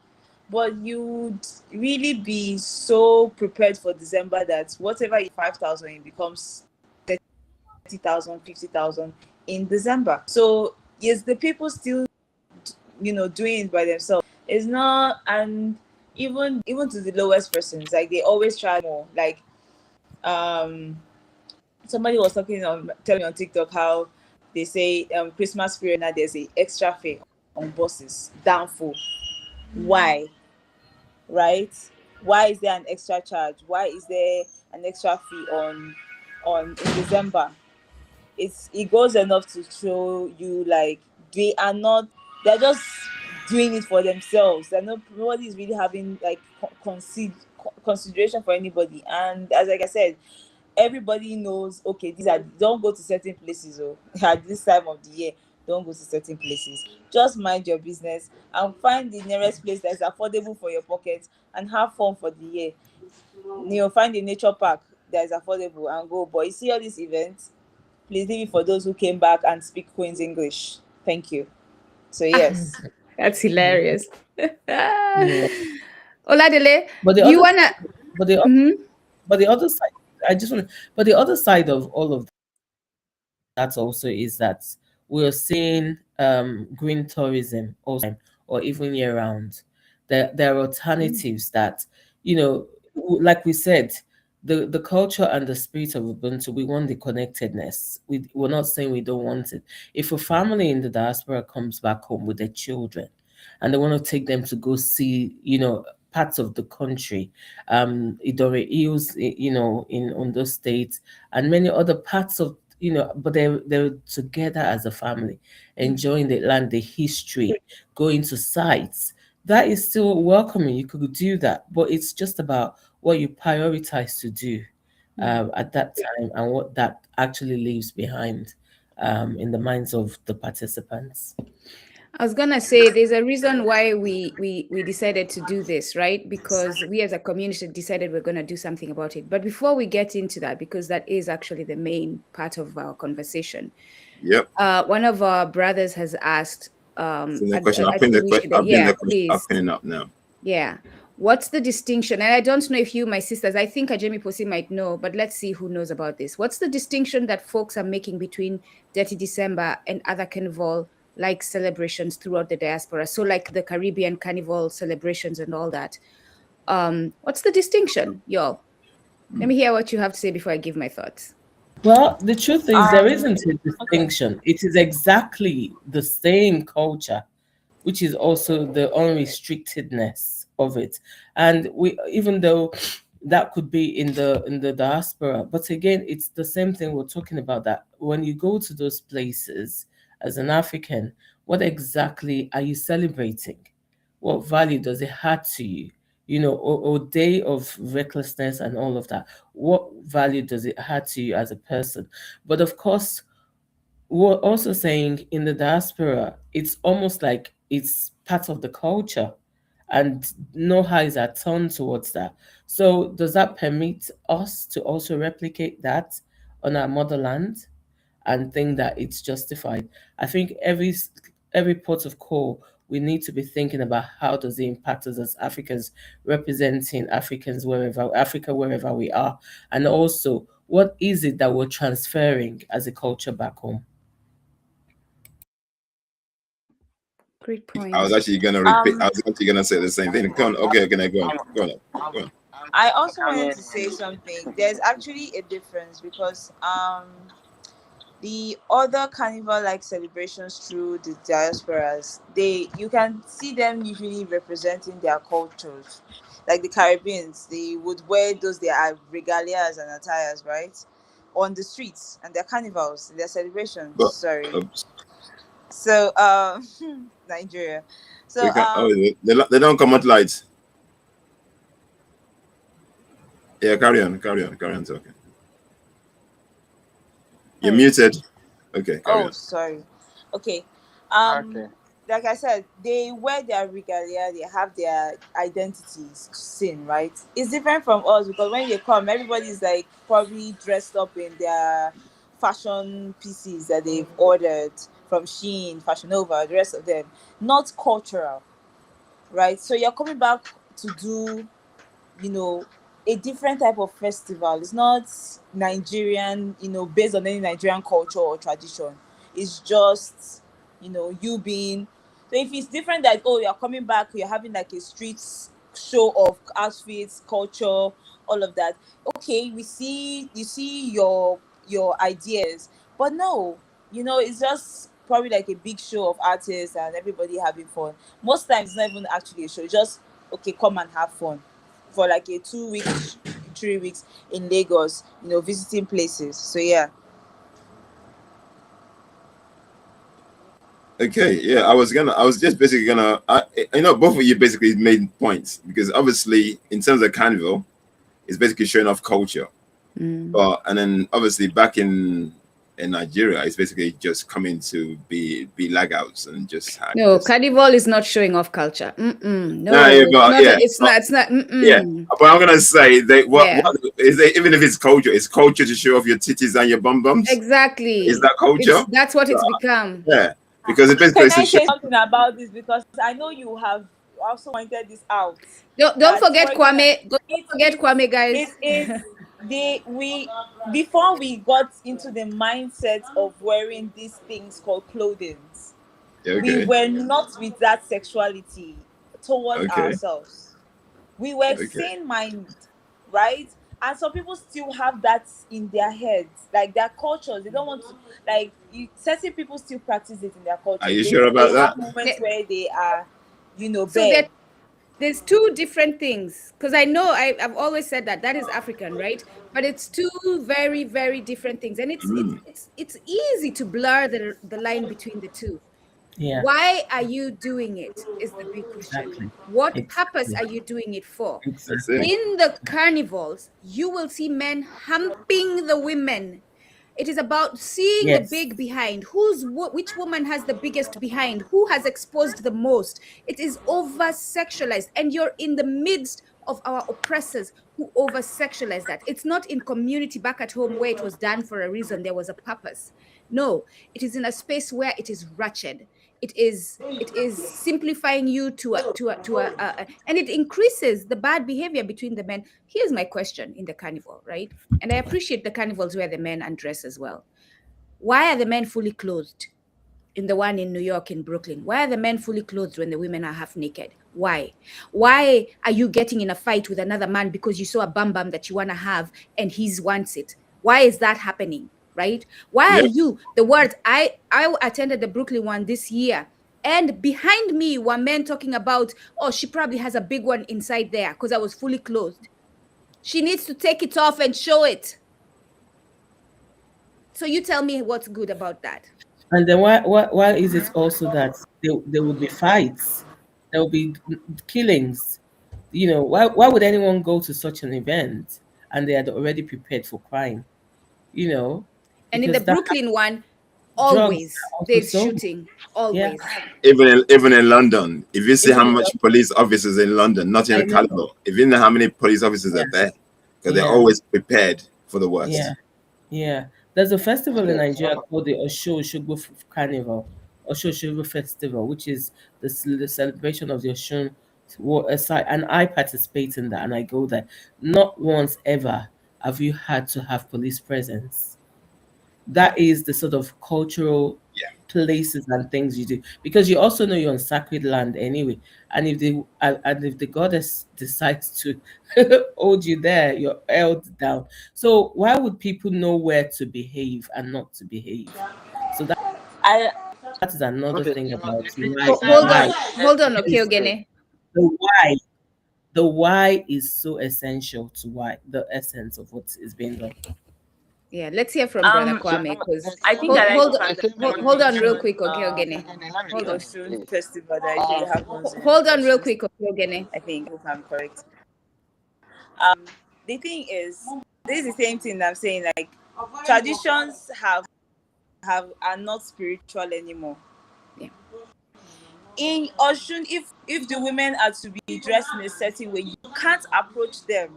But you'd really be so prepared for December that whatever you 5,000, it becomes 30,000, 50,000 in December. So yes, the people still, doing it by themselves. It's not, and even to the lowest persons, like they always try more. Like somebody was telling me on TikTok how they say Christmas period now there's a extra fare on buses down full. Why? Right? Why is there an extra charge? Why is there an extra fee on in December? It goes enough to show you like they're just doing it for themselves. Nobody is really having like consideration for anybody. And as like I said, everybody knows, okay, these are, don't go to certain places, or at this time of the year, don't go to certain places. Just mind your business and find the nearest place that is affordable for your pocket and have fun for the year. Find a nature park that is affordable and go. But you see all these events, please leave it for those who came back and speak Queen's English. Thank you. So yes. That's hilarious. Yeah. Oladele, But the do you other wanna? but the Mhm. but the other side, I just want but the other side of all of that also is that we're seeing green tourism also, or even year round. There are alternatives that, like we said, the culture and the spirit of Ubuntu, we want the connectedness. We're not saying we don't want it. If a family in the diaspora comes back home with their children and they want to take them to go see, parts of the country, Idore Hills, in Ondo State, and many other parts of, but they're together as a family, enjoying the land, the history, going to sites. That is still welcoming. You could do that, but it's just about what you prioritize to do at that time and what that actually leaves behind in the minds of the participants. I was gonna say there's a reason why we decided to do this, right? Because we as a community decided we're gonna do something about it. But before we get into that, because that is actually the main part of our conversation. Yep. One of our brothers has asked. The question. I think we should, yeah, please. I'll pin it up now. Yeah. What's the distinction? And I don't know if you, my sisters, I think Ajemi Posi might know, but let's see who knows about this. What's the distinction that folks are making between Detty December and other carnival like celebrations throughout the diaspora? So like the Caribbean carnival celebrations and all that. What's the distinction, y'all? Let me hear what you have to say before I give my thoughts. Well, the truth is there isn't a distinction. Okay. It is exactly the same culture, which is also the unrestrictedness of it. And even though that could be in the diaspora, but again, it's the same thing we're talking about, that when you go to those places as an African, what exactly are you celebrating? What value does it add to you? Or day of recklessness and all of that. What value does it add to you as a person? But of course, we're also saying in the diaspora, it's almost like it's part of the culture, and no eyes are turned towards that. So does that permit us to also replicate that on our motherland and think that it's justified? I think every port of call, we need to be thinking about how does it impact us as Africans, representing Africa wherever we are, and also what is it that we're transferring as a culture back home. Great point. I was actually gonna repeat. I was actually gonna say the same thing. Go on. Okay, go on. I also wanted to say something. There's actually a difference because the other carnival-like celebrations through the diasporas, you can see them usually representing their cultures. Like the Caribbeans, they would wear their regalias and attires, right, on the streets, and their carnivals, their celebrations. So Nigeria. So they don't come out lights. Yeah, carry on talking. You're muted. Okay. Sorry. Okay. Okay. Like I said, they wear their regalia, they have their identities seen, right? It's different from us because when you come, everybody's like probably dressed up in their fashion pieces that they've ordered from Shein, Fashion Nova, the rest of them. Not cultural, right? So you're coming back to do, a different type of festival. It's not Nigerian, based on any Nigerian culture or tradition. It's just, you being. So if it's different, that you're coming back, you're having like a street show of outfits, culture, all of that. Okay, you see your ideas, but no, it's just probably like a big show of artists and everybody having fun. Most times it's not even actually a show. It's just come and have fun for like a 2 weeks, 3 weeks in Lagos, visiting places. So yeah. Okay, yeah, I was just basically both of you basically made points, because obviously in terms of carnival, it's basically showing off culture. And then obviously back in Nigeria, it's basically just coming to be lagouts and just carnival is not showing off culture. No, it's not. Yeah, but I'm gonna say that what is it, even if it's culture to show off your titties and your bum bums. Exactly. Is that culture? That's what it's become. Yeah, because it basically. Can I say something about this, because I know you have also pointed this out. Don't forget Kwame. Don't forget Kwame, guys. Before we got into the mindset of wearing these things called clothing, we were not with that sexuality towards ourselves. We were sane minded, right? And some people still have that in their heads, like their cultures. They don't want to, like, certain people still practice it in their culture. Are you They sure about have that? moments where they are, So bare. there's two different things, because I know I've always said that is African, right? But it's two very, very different things, and it's easy to blur the line between the two. Yeah, Why are you doing it is the big question. exactly. What purpose Exactly. are you doing it for? That's Exactly. it. In the carnivals, you will see men humping the women. It is about seeing the Yes. big behind. Which woman has the biggest behind? Who has exposed the most? It is over sexualized, and you're in the midst of our oppressors who over sexualize that. It's not in community back at home where it was done for a reason. There was a purpose. No, it is in a space where it is wretched. It is simplifying you and it increases the bad behavior between the men. Here's my question in the carnival, right? And I appreciate the carnivals where the men undress as well. Why are the men fully clothed in the one in New York, in Brooklyn? Why are the men fully clothed when the women are half naked? Why are you getting in a fight with another man because you saw a bum bum that you want to have and he wants it? Why is that happening? Right? Why are Yep. you the words? I attended the Brooklyn one this year, and behind me were men talking about, oh, she probably has a big one inside there because I was fully clothed. She needs to take it off and show it. So you tell me what's good about that. And then why is it also that there will be fights, there will be killings? Why would anyone go to such an event and they had already prepared for crime? You know, And in the because that Brooklyn one, drugs always are also there's sold. shooting. Yeah, Always. Even in London, if you see how even much police officers in London, not in I the know. Carnival, if you know how many police officers Yeah, are there, because they're yeah, always prepared for the yeah, worst. yeah. There's a festival in Nigeria called the Osho Carnival, Osho Festival, which is the celebration of the Oshun side, and I participate in that, and I go there. Not once ever have you had to have police presence. That is the sort of cultural Yeah. places and things you do, because you also know you're on sacred land anyway, and if the goddess decides to hold you there, you're held down. So why would people know where to behave and not to behave? So I that is another Okay, thing about please, Hold on, why hold on, here okay, is Ogene. the why the why is so essential to why the essence of what is being done. Yeah, let's hear from Brother so Kwame, because I think I like the fact that hold on real you quick, okay, mentioned Ogene. let me the Hold on. finish, Oshun please. festival that usually happens in Hold on real Oshun. quick, okay, Ogene. I think you can correct. Um, the thing is, this is the same thing I'm saying. Like, traditions are not spiritual anymore. Yeah. In Oshun, if the women are to be dressed in a certain way, you can't approach them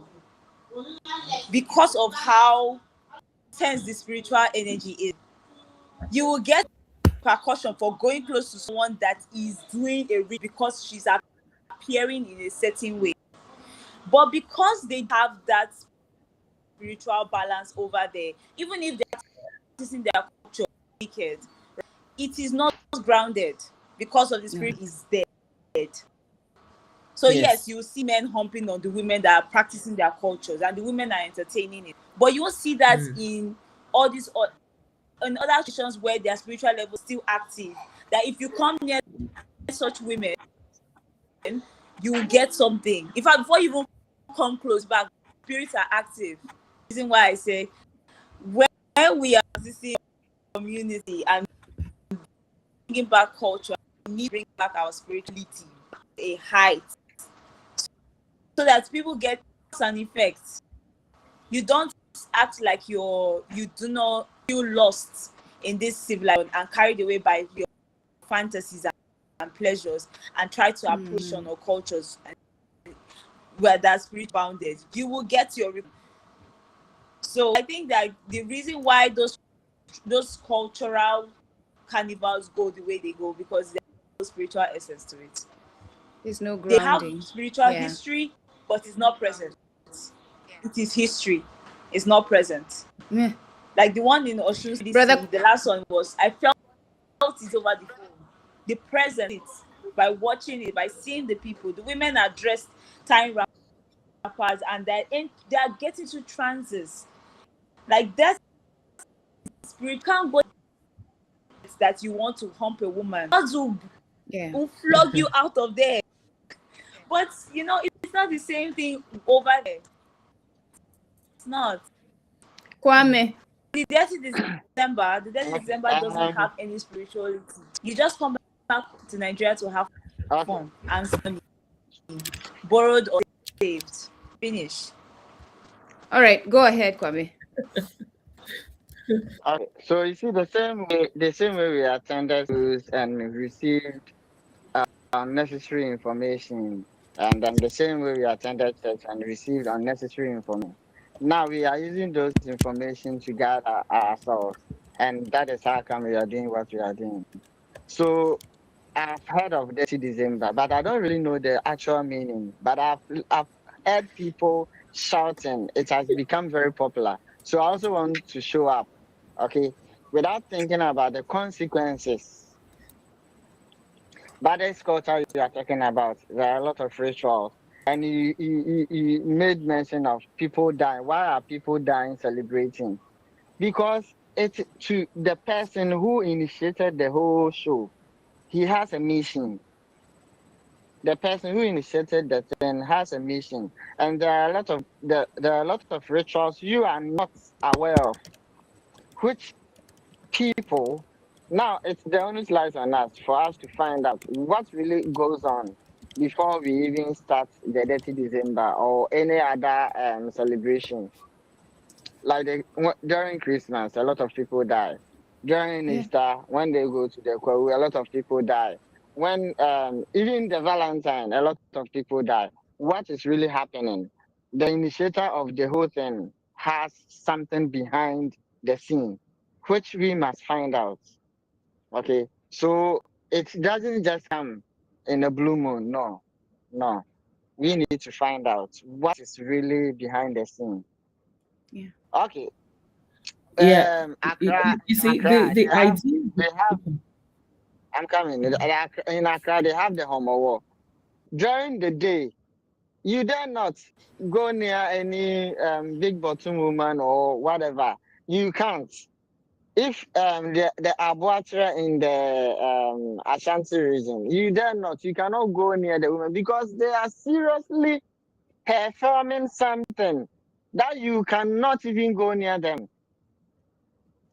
because of how tense the spiritual energy is. You will get percussion for going close to someone that is doing a read because she's appearing in a certain way. But because they have that spiritual balance over there, even if they're practicing their culture wicked, it is not grounded because of the Yeah. spirit is dead. So yes, Yes. you see men humping on the women that are practicing their cultures, and the women are entertaining it. But you won't see that in all these in other situations where their spiritual level is still active. That if you come near such women, you will get something. In fact, before you even come close back, spirits are active. The reason why I say when we are practicing community and bringing back culture, we need to bring back our spirituality a height so that people get an effect. You don't act like you do not feel lost in this civilization and carried away by your fantasies and pleasures and try to approach on our cultures where that spirit bounded. You will get your. So I think that the reason why those cultural carnivals go the way they go because there's no spiritual essence to it. There's no They have grounding. spiritual Yeah. history, but it's not present. It is history. It's not present. Yeah. Like the one in Oshun, Brother, the last one was, I felt it over the phone. The present, by watching it, by seeing the people. The women are dressed, tying around apart, and they are getting to trances. Like that spirit can't go that you want to hump a woman. God Yeah. will flog you out of there. But it's not the same thing over there. It's not. Kwame. The Dirty December doesn't Um, have any spirituality. You just come back to Nigeria to have okay. fun and spend money, borrowed or saved. Finish. All right, go ahead, Kwame. Okay. So you see, the same way we attended schools and received unnecessary information, and then the same way we attended church and received unnecessary information. Now we are using those information to guide ourselves, and that is how come we are doing what we are doing. So I've heard of Dirty December, but I don't really know the actual meaning. But I've heard people shouting. It has become very popular. So I also want to show up, okay, without thinking about the consequences. But this culture you are talking about, there are a lot of rituals. And you made mention of people dying. Why are people dying celebrating? Because it's to the person who initiated the whole show. He has a mission. The person who initiated the thing has a mission, and there are a lot of rituals you are not aware of, which people now it's the onus lies on us for us to find out what really goes on before we even start the Dirty December or any other celebration. Like during Christmas, a lot of people die. During Yeah. Easter, when they go to the Kwawu, a lot of people die. When even the Valentine, a lot of people die. What is really happening? The initiator of the whole thing has something behind the scene, which we must find out. Okay, so it doesn't just come in a blue moon. No, no. We need to find out what is really behind the scene. Yeah. Okay, Yeah. Accra, You in see, Accra, the idea. they have. I'm coming. In Accra, they have the Homo War. During the day, you dare not go near any big bottom woman or whatever. You can't. If the Abuatra in the Ashanti region, you dare not. You cannot go near the women because they are seriously performing something that you cannot even go near them.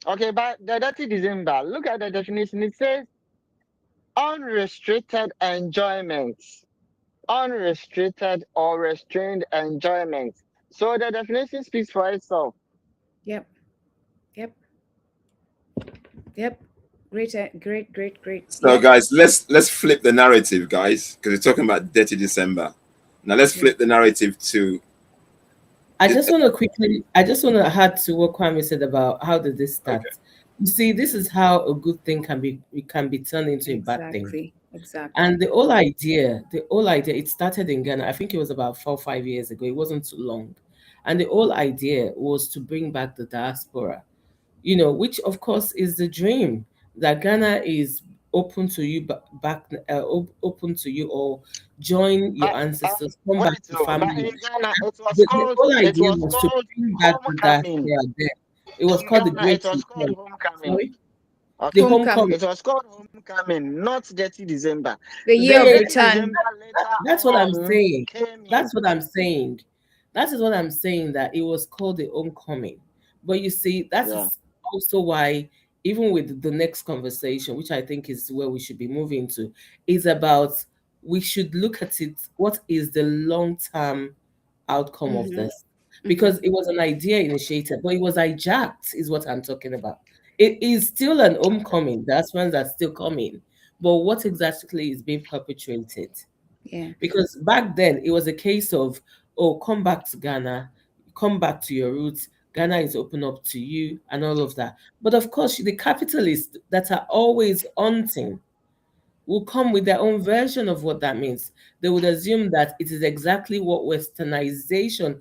Okay, but the Dirty December, look at the definition. It says unrestricted enjoyment, unrestricted or restrained enjoyment. So the definition speaks for itself. Yep. Yep. Yep. Great, great, great, great. So, Yep. guys, let's flip the narrative, guys, because we're talking about Dirty December. Now, let's Yeah. flip the narrative to. I just want to quickly, I just want to add to what Kwame said about how did this start. Okay. You see, this is how a good thing can be turned into a bad thing. Exactly. Exactly. And the whole idea, it started in Ghana. I think it was about 4 or 5 years ago. It wasn't too long. And the whole idea was to bring back the diaspora, which of course is the dream that Ghana is open to you, back, open to you, or join your ancestors, come back Wait, to oh, but family. in Ghana, The whole it idea was was to called bring back the homecoming. diaspora there. It was In called the Ghana, Great it was called Return. homecoming. Sorry, the Okay, Homecoming. homecoming. it was called homecoming, not Dirty December. The year of They, Dirty return. December later that's what I'm on saying. came That's in. what I'm saying. That is what I'm saying, that it was called the homecoming. But you see, that Yeah. is also why, even with the next conversation, which I think is where we should be moving to, is about we should look at it. What is the long term outcome of Mm-hmm. this? Because it was an idea initiated, but it was hijacked, is what I'm talking about. It is still an homecoming. That's ones that's still coming. But what exactly is being perpetrated? Yeah. Because back then it was a case of, oh, come back to Ghana, come back to your roots. Ghana is open up to you and all of that. But of course, the capitalists that are always hunting will come with their own version of what that means. They would assume that it is exactly what westernization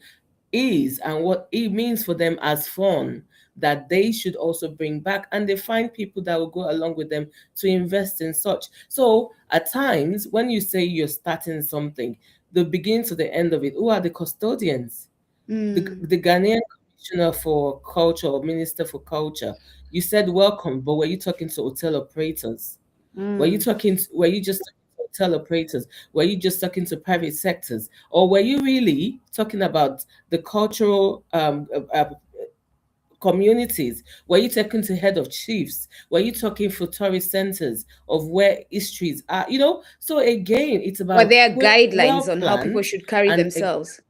is and what it means for them as fun, that they should also bring back, and they find people that will go along with them to invest in such. So at times when you say you're starting something, the beginning to the end of it. Who are the custodians? The Ghanaian Commissioner for Culture or Minister for Culture. You said welcome, but were you talking to hotel operators? Were you just talking to hotel operators? Were you just talking to private sectors? Or were you really talking about the cultural communities? Were you talking to head of chiefs? Were you talking for tourist centers of where histories are? So again, it's Were about there guidelines well on how people planned should carry and themselves?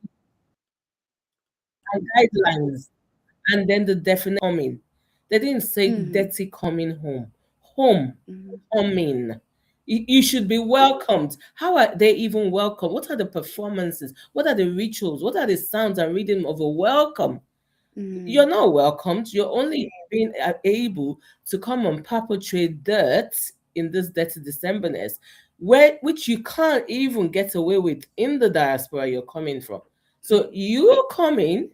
guidelines, and then the definition coming. They didn't say dirty coming home. Home coming. You should be welcomed. How are they even welcome? What are the performances? What are the rituals? What are the sounds and rhythm of a welcome? You're not welcomed. You're only being able to come and perpetrate dirt in this dirty Decemberness, which you can't even get away with in the diaspora you're coming from. So you're coming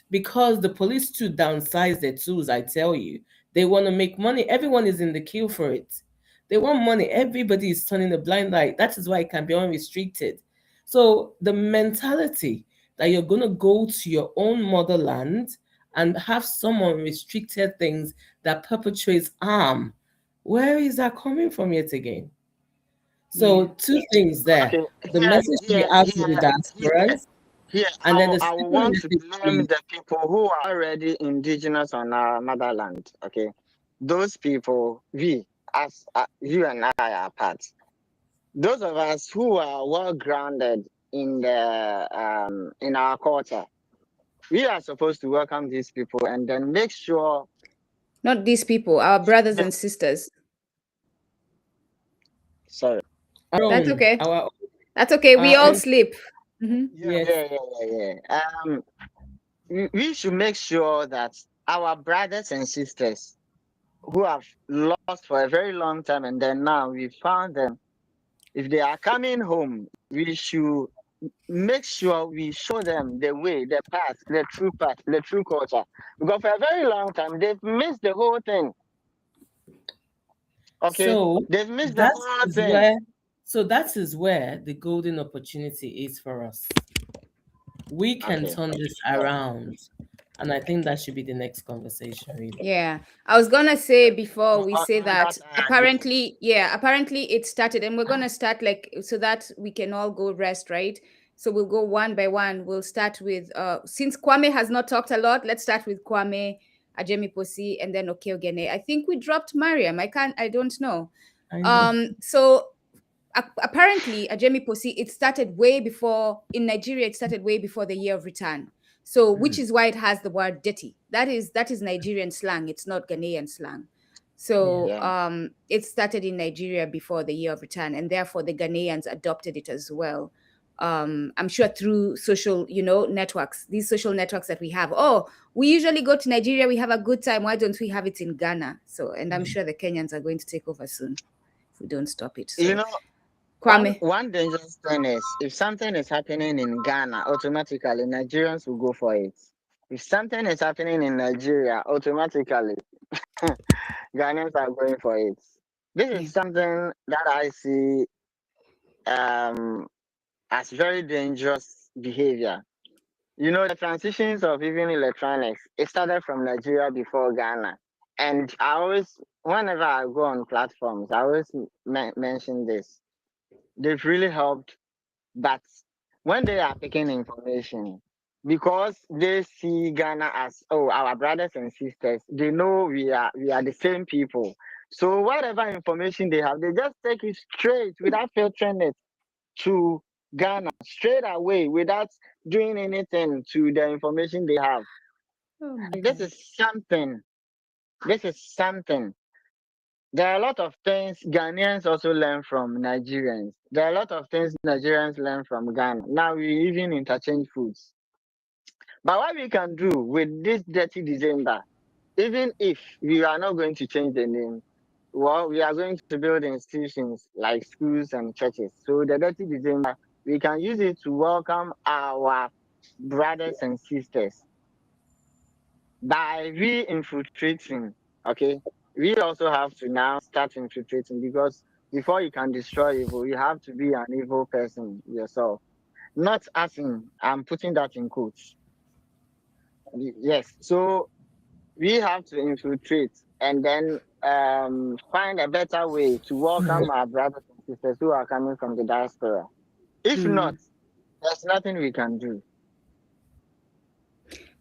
because the police too downsize their tools, I tell you. They want to make money. Everyone is in the queue for it. They want money. Everybody is turning a blind eye. That is why it can be unrestricted. So the mentality that you're going to go to your own motherland and have some unrestricted things that perpetrates harm, where is that coming from yet again? So two things there. Okay, The message to be out to the diasporas, here, and then the I will second want to message blame is the people who are already indigenous on our motherland. Okay, those people, as you and I are part. Those of us who are well grounded in in our culture, we are supposed to welcome these people and then make sure. Not these people, our brothers and sisters. Sorry. our That's own, okay. our That's okay. We our all own. sleep. Hmm. Yes. We should make sure that our brothers and sisters who have lost for a very long time and then now we found them, if they are coming home, we should make sure we show them the way, the path, the true culture. Because for a very long time, they've missed the whole thing. Okay? So They've missed the that whole is thing. where that is where the golden opportunity is for us. We can Okay. turn this around. And I think that should be the next conversation, really. Yeah, I was gonna say before we say On that that, I agree. apparently it started, and we're gonna start like so that we can all go rest, right? So we'll go one by one. We'll start with since Kwame has not talked a lot, let's start with Kwame, Ajemi Posi, and then Okeogene. I think we dropped Mariam. I don't know. I know. So apparently Ajemi Posi, it started way before in Nigeria. It started way before the year of return. So which is why it has the word Detty. That is Nigerian slang. It's not Ghanaian slang. Yeah. So Yeah. it started in Nigeria before the year of return, and therefore the Ghanaians adopted it as well. I'm sure through social, networks, these social networks that we have. Oh, we usually go to Nigeria, we have a good time. Why don't we have it in Ghana? So, and I'm sure the Kenyans are going to take over soon if we don't stop it. You So know, Kwame. one dangerous thing is if something is happening in Ghana, automatically Nigerians will go for it. If something is happening in Nigeria, automatically Ghanaians are going for it. This Yeah. is something that I see um, as very dangerous behavior. You know, the transitions of even electronics, it started from Nigeria before Ghana. And I always, whenever I go on platforms, I always mention this. They've really helped, but when they are taking information, because they see Ghana as, oh, our brothers and sisters, they know we are the same people. So whatever information they have, they just take it straight without filtering it to Ghana straight away without doing anything to the information they have. Oh my And God. this is something. There are a lot of things Ghanaians also learn from Nigerians. There are a lot of things Nigerians learn from Ghana. Now we even interchange foods. But what we can do with this dirty December, even if we are not going to change the name, well, we are going to build institutions like schools and churches. So the dirty December, we can use it to welcome our brothers and sisters by re-infiltrating. Okay, we also have to now start infiltrating because before you can destroy evil, you have to be an evil person yourself. Not as in, I'm putting that in quotes. Yes. So we have to infiltrate and then find a better way to welcome our brothers and sisters who are coming from the diaspora. If not, there's nothing we can do.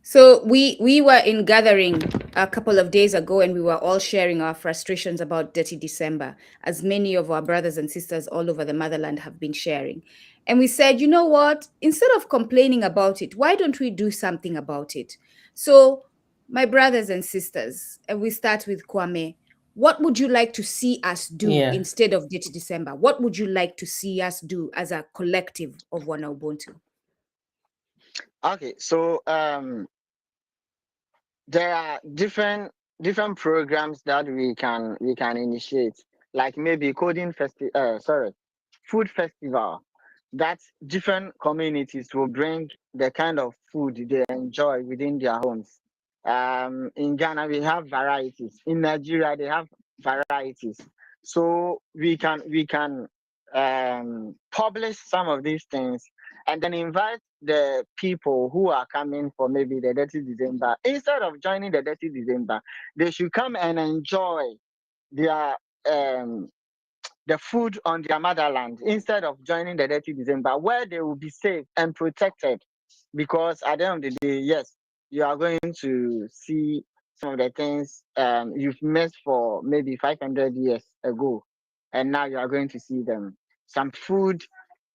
So we were in gathering a couple of days ago, and we were all sharing our frustrations about Detty December, as many of our brothers and sisters all over the motherland have been sharing. And we said, you know what? Instead of complaining about it, why don't we do something about it? So, my brothers and sisters, and we start with Kwame. What would you like to see us do Yeah. instead of Detty December? What would you like to see us do as a collective of One Ubuntu? Okay, so there are different programs that we can initiate, like maybe food festival, that different communities will bring the kind of food they enjoy within their homes. In Ghana we have varieties, in Nigeria they have varieties, so we can publish some of these things and then invite the people who are coming for maybe the Dirty December. Instead of joining the Dirty December, they should come and enjoy their the food on their motherland instead of joining the Dirty December, where they will be safe and protected. Because at the end of the day, yes, you are going to see some of the things you've missed for maybe 500 years ago, and now you are going to see them. Some food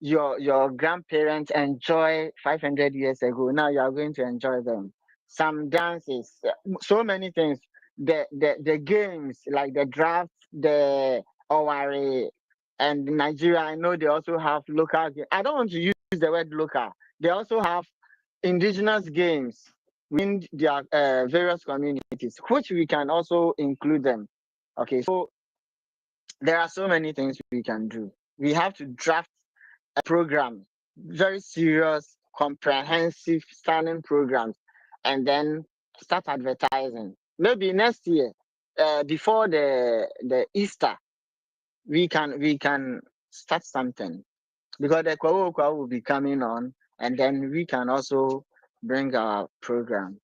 your grandparents enjoy 500 years ago, now you are going to enjoy them. Some dances, so many things. The games like the draft, the Owari, and Nigeria, I know they also have local games. I don't want to use the word local. They also have indigenous games within their various communities, which we can also include them. Okay, so there are so many things we can do. We have to draft a program, very serious, comprehensive, standing programs, and then start advertising. Maybe next year, before the Easter, we can start something, because the Kwawu will be coming on, and then we can also bring our program.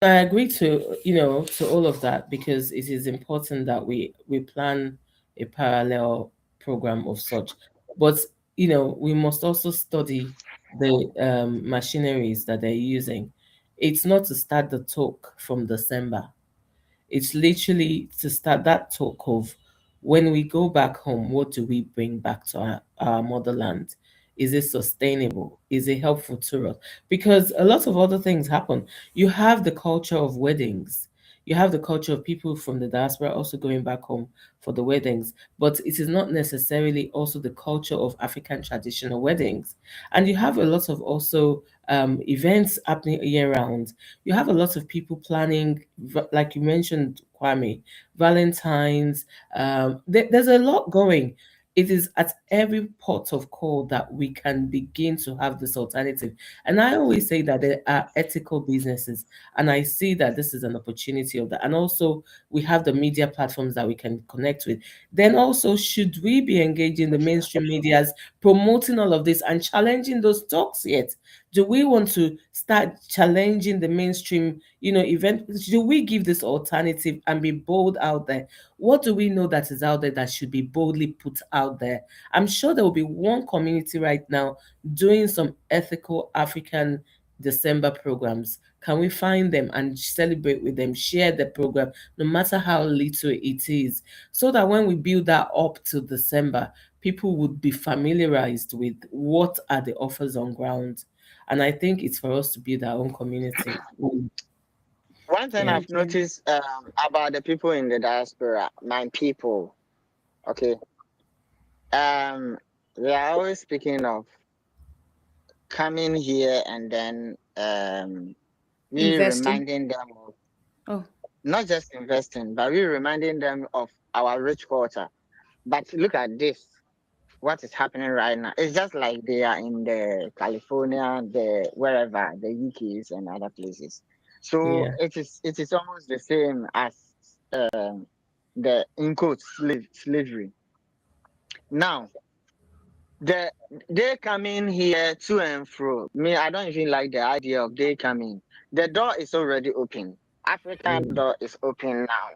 I agree to to all of that, because it is important that we plan a parallel program of such. But we must also study the machineries that they're using. It's not to start the talk from December. It's literally to start that talk of, when we go back home, what do we bring back to our motherland? Is it sustainable? Is it helpful to us? Because a lot of other things happen. You have the culture of weddings. You have the culture of people from the diaspora also going back home for the weddings, but it is not necessarily also the culture of African traditional weddings. And you have a lot of also events happening year round. You have a lot of people planning, like you mentioned, Kwame, Valentine's. There's a lot going. It is at every port of call that we can begin to have this alternative. And I always say that there are ethical businesses, and I see that this is an opportunity of that. And also, we have the media platforms that we can connect with. Then also, should we be engaging the mainstream medias, promoting all of this and challenging those talks yet? Do we want to start challenging the mainstream, event? Do we give this alternative and be bold out there? What do we know that is out there that should be boldly put out there? I'm sure there will be one community right now doing some ethical African December programs. Can we find them and celebrate with them, share the program, no matter how little it is, so that when we build that up to December, people would be familiarized with what are the offers on ground. And I think it's for us to build our own community. One thing Yeah. I've noticed about the people in the diaspora, my people, okay, um, they are always speaking of coming here and then we Investing. reminding them of Oh, not just investing, but we reminding them of our rich culture. But look at this, what is happening right now. It's just like they are in the California, the wherever, the UKs and other places. So Yeah. it is almost the same as the in quotes slavery. Now the they coming here to and fro. Me, I don't even like the idea of they coming. The door is already open. African door is open now,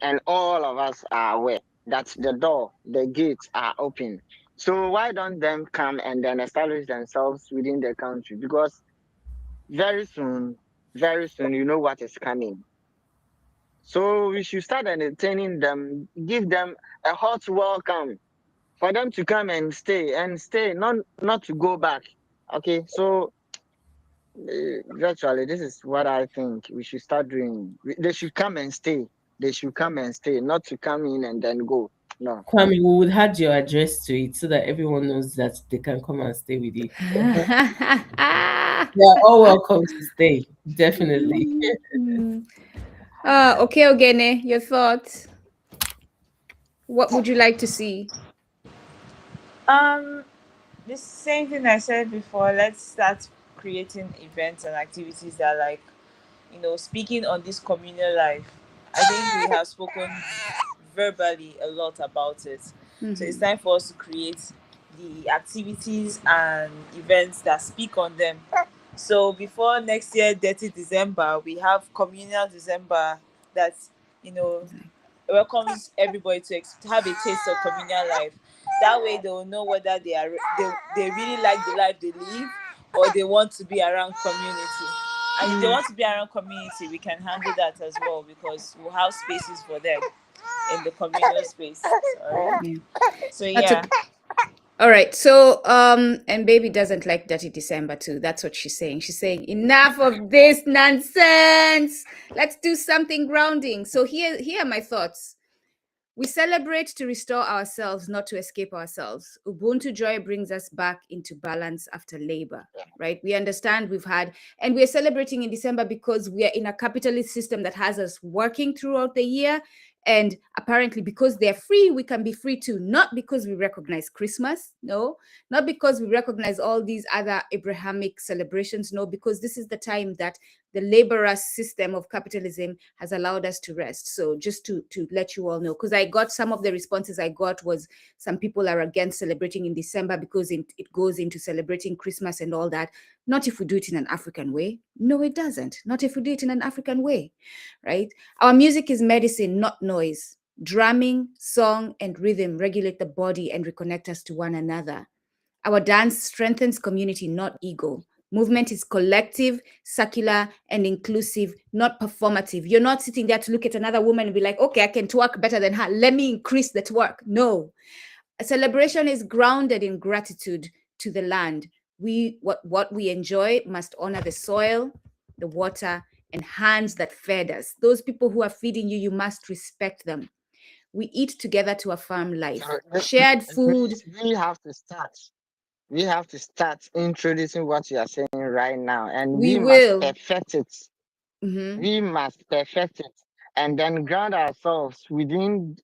and all of us are aware that the door, the gates are open. So why don't them come and then establish themselves within the country? Because very soon, very soon, you know what is coming. So we should start entertaining them, give them a hot welcome for them to come and stay, not to go back. Okay, so virtually, this is what I think we should start doing. They should come and stay. They should come and stay, not to come in and then go. No. Kwame, we would add your address to it so that everyone knows that they can come and stay with you. They are all welcome to stay, definitely. Okay, Ogene, your thoughts? What would you like to see? The same thing I said before. Let's start creating events and activities that, like, speaking on this communal life. I think we have spoken verbally a lot about it. So it's time for us to create the activities and events that speak on them. So before next year, Detty December, we have communal December that, welcomes everybody to have a taste of communal life. That way they will know whether they really like the life they live, or they want to be around community. And if they want to be around community, we can handle that as well, because we'll have spaces for them in the communal space. Sorry. So yeah. All right. So and baby doesn't like Dirty December too. That's what she's saying. She's saying enough of this nonsense. Let's do something grounding. So here are my thoughts. We celebrate to restore ourselves, not to escape ourselves. Ubuntu joy brings us back into balance after labor, right? We understand and we're celebrating in December because we are in a capitalist system that has us working throughout the year. And apparently because they're free, we can be free too. Not because we recognize Christmas, no. Not because we recognize all these other Abrahamic celebrations, no. Because this is the time that the laborers system of capitalism has allowed us to rest. So just to let you all know, because I got some of the responses I got was some people are against celebrating in December because it goes into celebrating Christmas and all that. Not if we do it in an African way. No, it doesn't. Not if we do it in an African way, right? Our music is medicine, not noise. Drumming, song, and rhythm regulate the body and reconnect us to one another. Our dance strengthens community, not ego. Movement is collective, circular, and inclusive, not performative. You're not sitting there to look at another woman and be like, okay, I can twerk better than her. Let me increase the twerk. No. A celebration is grounded in gratitude to the land. What we enjoy must honor the soil, the water, and hands that fed us. Those people who are feeding you, you must respect them. We eat together to affirm life. Shared food. We have to start. We have to start introducing what you are saying right now, and we must perfect it. We must perfect it, and then ground ourselves within.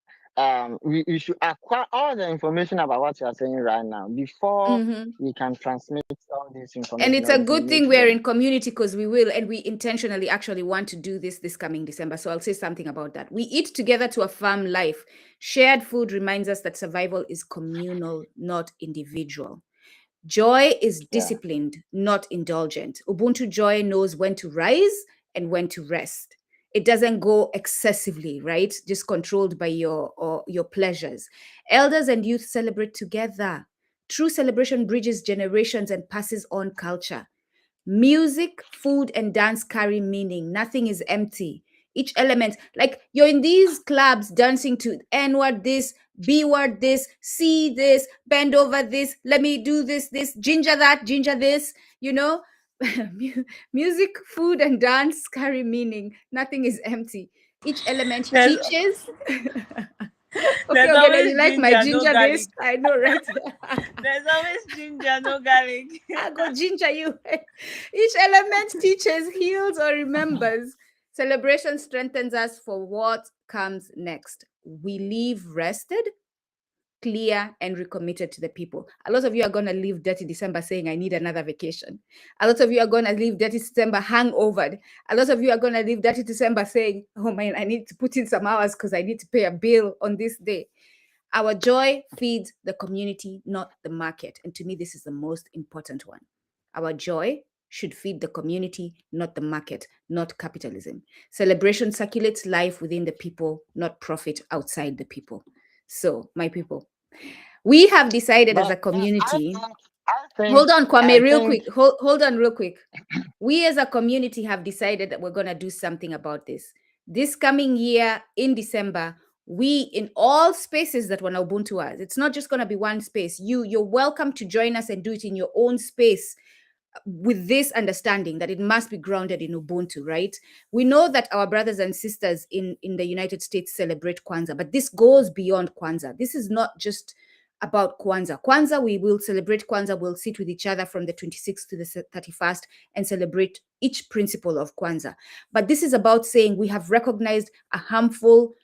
We should acquire all the information about what you are saying right now before we can transmit all this information. And it's a good thing we're in community, because we will, and we intentionally actually want to do this coming December. So I'll say something about that. We eat together to affirm life. Shared food reminds us that survival is communal, not individual. Joy is disciplined, not indulgent. Ubuntu joy knows when to rise and when to rest. It doesn't go excessively, right? Just controlled by your pleasures. Elders and youth celebrate together. True celebration bridges generations and passes on culture. Music, food, and dance carry meaning. Nothing is empty. Each element, like you're in these clubs dancing to N-word this, B-word this, C this, bend over this, let me do this, ginger that, ginger this, Music, food, and dance carry meaning. Nothing is empty. Each element teaches. Okay, you like my ginger this? I know, right? There's always ginger, no garlic. I go ginger you. Each element teaches, heals, or remembers. Celebration strengthens us for what comes next. We leave rested, clear, and recommitted to the people. A lot of you are going to leave Dirty December saying, I need another vacation. A lot of you are going to leave Dirty December hangovered. A lot of you are going to leave Dirty December saying, oh man, I need to put in some hours because I need to pay a bill on this day. Our joy feeds the community, not the market. And to me, this is the most important one. Our joy should feed the community, not the market, not capitalism. Celebration circulates life within the people, not profit outside the people. So, my people, we have decided as a But community. I think, Hold on, Kwame, I real think, quick. Hold on, real quick. We as a community have decided that we're going to do something about this. This coming year in December, we in all spaces that Wana Ubuntu has, it's not just going to be one space. You're welcome to join us and do it in your own space with this understanding that it must be grounded in Ubuntu, right? We know that our brothers and sisters in the United States celebrate Kwanzaa, but this goes beyond Kwanzaa. This is not just about Kwanzaa. Kwanzaa, we will celebrate Kwanzaa, we'll sit with each other from the 26th to the 31st and celebrate each principle of Kwanzaa. But this is about saying we have recognized a harmful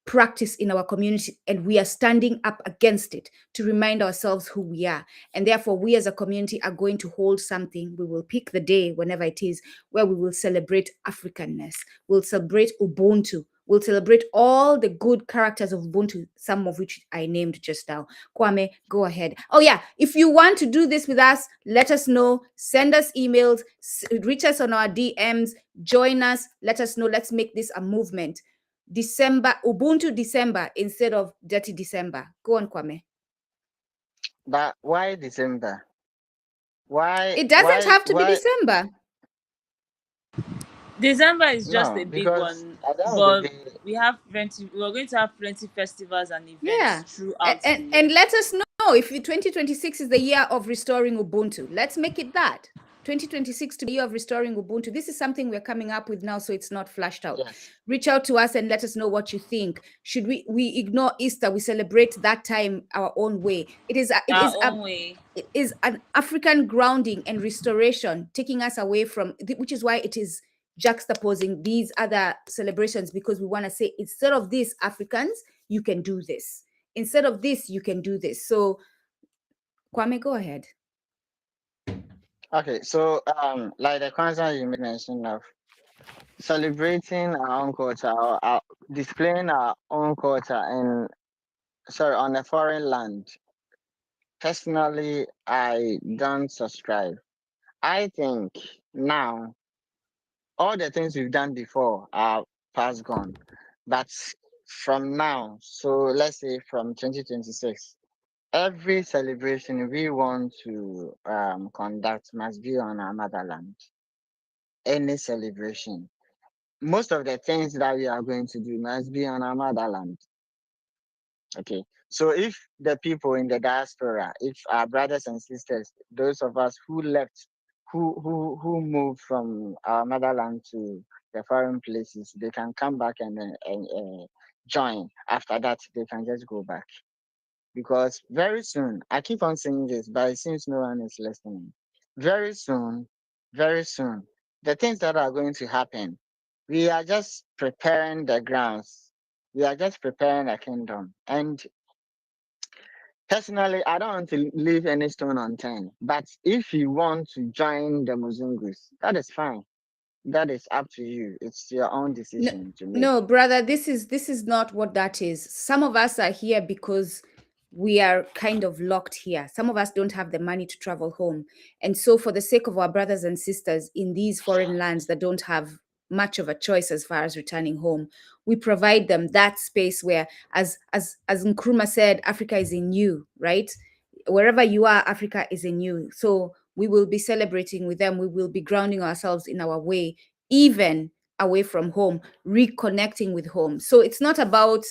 practice in our community and we are standing up against it to remind ourselves who we are. And therefore, we as a community are going to hold something. We will pick the day, whenever it is, where we will celebrate Africanness. We'll celebrate Ubuntu. We'll celebrate all the good characters of Ubuntu, some of which I named just now. Kwame, go ahead. Oh yeah, if you want to do this with us, let us know. Send us emails, reach us on our DMs, join us, let us know. Let's make this a movement. December, Ubuntu December instead of Detty December. Go on, Kwame. but why December? Why? It doesn't have to be Why? December. December is just No, a big because one, at the end of the but day, we're going to have plenty festivals and events Yeah. throughout the year. And let us know if 2026 is the year of restoring Ubuntu. Let's make it that. 2026 to be the year of restoring Ubuntu. This is something we're coming up with now, so it's not flashed out. yes. Reach out to us and let us know what you think. Should we ignore Easter? We celebrate that time our own way. It is Our own way. it is an African grounding and restoration, taking us away from, which is why it is juxtaposing these other celebrations, because we want to say, instead of this, Africans, you can do this. Instead of this, you can do this. So, Kwame, go ahead. Okay, so like the concern you mentioned of celebrating our own culture, or displaying our own culture in on a foreign land. Personally, I don't subscribe. I think now all the things we've done before are past gone. But from now, so let's say from 2026, every celebration we want to conduct must be on our motherland. Any celebration. Most of the things that we are going to do must be on our motherland. Okay. So if the people in the diaspora, if our brothers and sisters, those of us who left, who moved from our motherland to the foreign places, they can come back and join. After that, they can just go back. Because very soon, I keep on saying this, but it seems no one is listening. Very soon, very soon, the things that are going to happen, we are just preparing the grounds. We are just preparing a kingdom. And personally, I don't want to leave any stone unturned. But if you want to join the Muzungus, that is fine. That is up to you. It's your own No, decision to make. no, brother, this is not what that is. Some of us are here because we are kind of locked here. Some of us don't have the money to travel home. And so for the sake of our brothers and sisters in these foreign lands that don't have much of a choice as far as returning home, we provide them that space where, as Nkrumah said, Africa is in you, right? Wherever you are, Africa is in you. So we will be celebrating with them. We will be grounding ourselves in our way, even away from home, reconnecting with home. So it's not about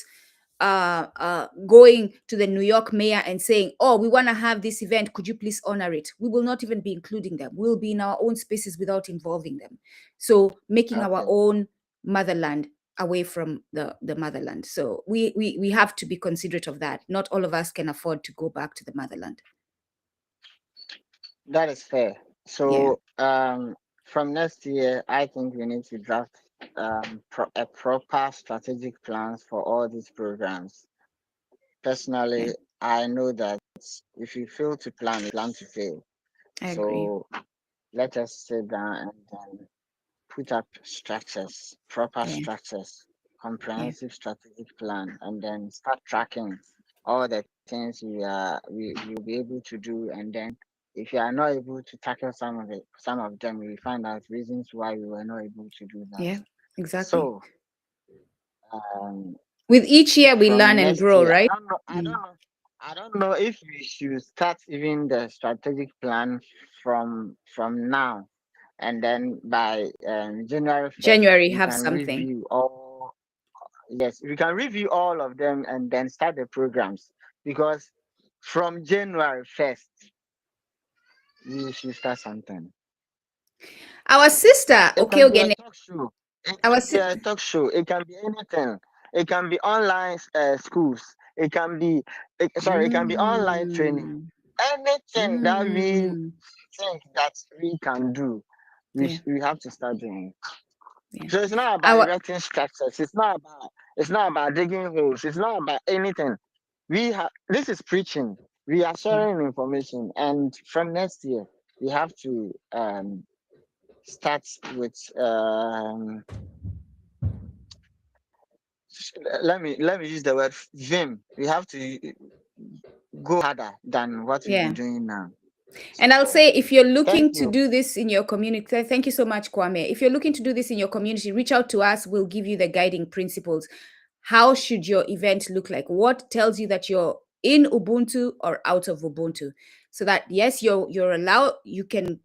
going to the New York mayor and saying, oh, we want to have this event, could you please honor it? We will not even be including them. We'll be in our own spaces without involving them. So making our Okay. own motherland away from the motherland. So we have to be considerate of that. Not all of us can afford to go back to the motherland. That is fair. Yeah. So from next year, I think we need to draft a proper strategic plans for all these programs. Personally, Yeah, I know that if you fail to plan, you plan to fail. I agree. So let us sit down and then put up structures, proper Yeah, structures, yeah, comprehensive strategic plan, and then start tracking. all the things we will be able to do, and then if you are not able to tackle some of them, we find out reasons why we were not able to do that. Yeah, exactly. So um, With each year we from learn and next grow, year, right? I don't know if we should start even the strategic plan from now, and then by January 1st, January we have can something. review all. Yes, we can review all of them and then start the programs, because from January 1st, we should start something. Our sister, It okay, can be a again. talk show. It Our can be a talk show. It can be anything. It can be online schools. It can be, sorry, it can be online training. Mm, Anything that we mm, think that we can do, yeah, we have to start doing. yeah. So it's not about Our erecting structures. It's not about digging holes. It's not about anything. We have this is preaching. We are yeah, sharing information, and from next year we have to start with let me use the word vim. We have to go harder than what we've been yeah. doing now. And I'll So say, if you're thank looking to you. do this in your community, thank you so much, Kwame. If you're looking to do this in your community, reach out to us. We'll give you the guiding principles. How should your event look like? What tells you that you're in Ubuntu or out of Ubuntu? So that yes, you're allowed, you can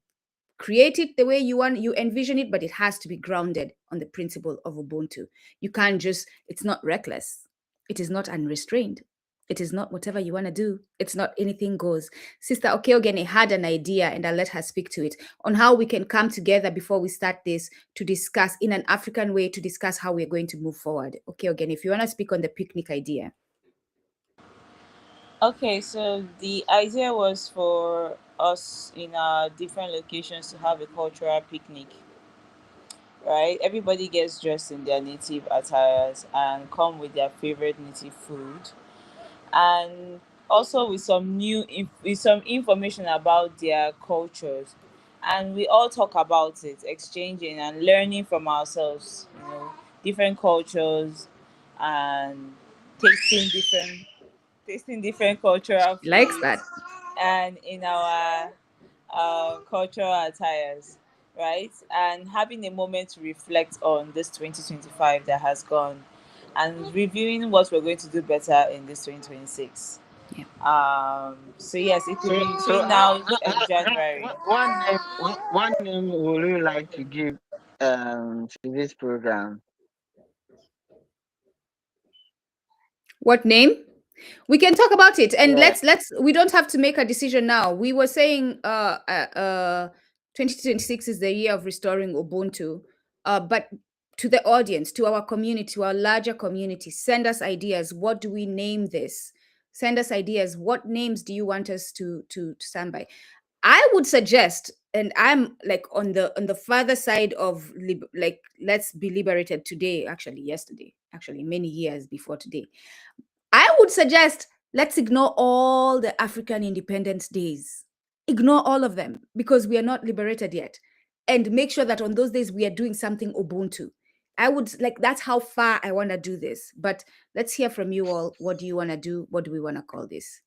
create it the way you want, you envision it, but it has to be grounded on the principle of Ubuntu. You can't just, it's not reckless. It is not unrestrained. It is not whatever you want to do. It's not anything goes. Sister Okeogene had an idea, and I'll let her speak to it, on how we can come together before we start this to discuss in an African way, to discuss how we're going to move forward. Okeogene, if you want to speak on the picnic idea. Okay, so the idea was for us in our different locations to have a cultural picnic, right? Everybody gets dressed in their native attires and come with their favorite native food, and also with some with some information about their cultures, and we all talk about it, exchanging and learning from ourselves, different cultures, and tasting different cultural She likes foods, that. and in our cultural attires, right? And having a moment to reflect on this 2025 that has gone, and reviewing what we're going to do better in this 2026. Yeah. So yes, it could So be so between now and January. one name would you like to give to this program? What name? We can talk about it, and Yeah. let's we don't have to make a decision now. We were saying 2026 is the year of restoring Ubuntu, but to the audience, to our community, to our larger community, send us ideas. What do we name this? Send us ideas. What names do you want us to stand by? I would suggest, and I'm like on the further side of like, let's be liberated today, actually yesterday, actually many years before today. I would suggest, let's ignore all the African independence days. Ignore all of them, because we are not liberated yet. And make sure that on those days we are doing something Ubuntu. I would like, that's how far I want to do this. But let's hear from you all. What do you want to do? What do we want to call this?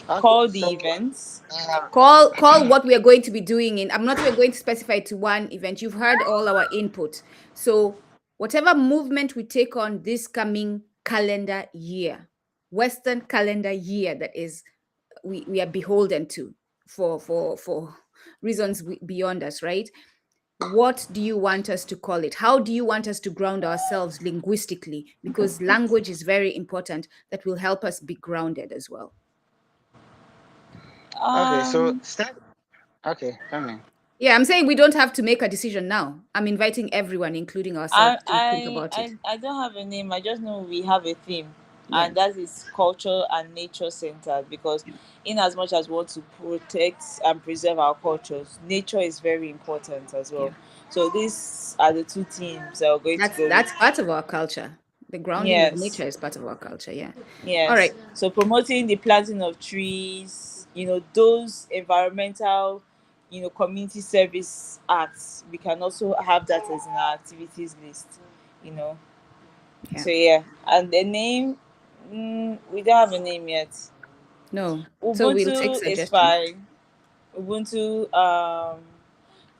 Okay. Call the So events. Call what we are going to be doing in. I'm not even going to specify to one event. You've heard all our input. So whatever movement we take on this coming calendar year, Western calendar year, that is, we are beholden to for reasons beyond us, right? What do you want us to call it? How do you want us to ground ourselves linguistically? Because language is very important. That will help us be grounded as well. okay, so Um, start. Okay, come in. Yeah, I'm saying we don't have to make a decision now. I'm inviting everyone, including ourselves, to think about it. I don't have a name. I just know we have a theme, Yeah, and that is culture and nature centered. Because, in as much as we want to protect and preserve our cultures, nature is very important as yeah. well. So these are the two themes that we're going to go with. That's part of our culture. The grounding of Yes. nature is part of our culture. Yeah. All Yes. right. So promoting the planting of trees, those environmental, community service acts, we can also have that as in our activities list, you know. Yeah. So yeah, and the name, we don't have a name yet. No. So we'll take Ubuntu is suggestions. fine. Ubuntu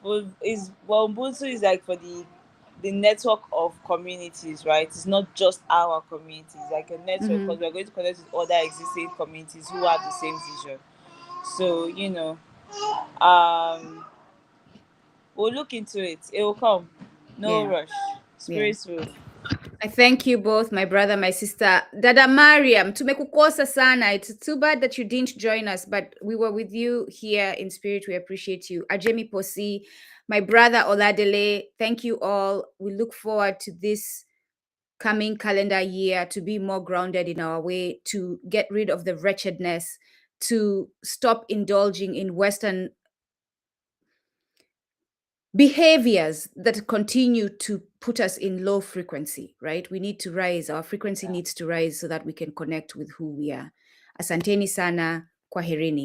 Ubuntu is like for the network of communities, right? It's not just our community, it's like a network Mm-hmm. because we're going to connect with other existing communities who have the same vision. So, um we'll look into it. It will come. No Yeah. rush. Yeah. Spirits will. I thank you both, my brother, my sister. Dada Mariam, tumekukosa sana. It's too bad that you didn't join us, but we were with you here in spirit. We appreciate you. Ajemi Posi, my brother Oladele, thank you all. We look forward to this coming calendar year to be more grounded in our way, to get rid of the wretchedness, to stop indulging in Western behaviors that continue to put us in low frequency, right? We need to rise. Our frequency needs to rise so that we can connect with who we are. Asanteni sana. Kwaherini.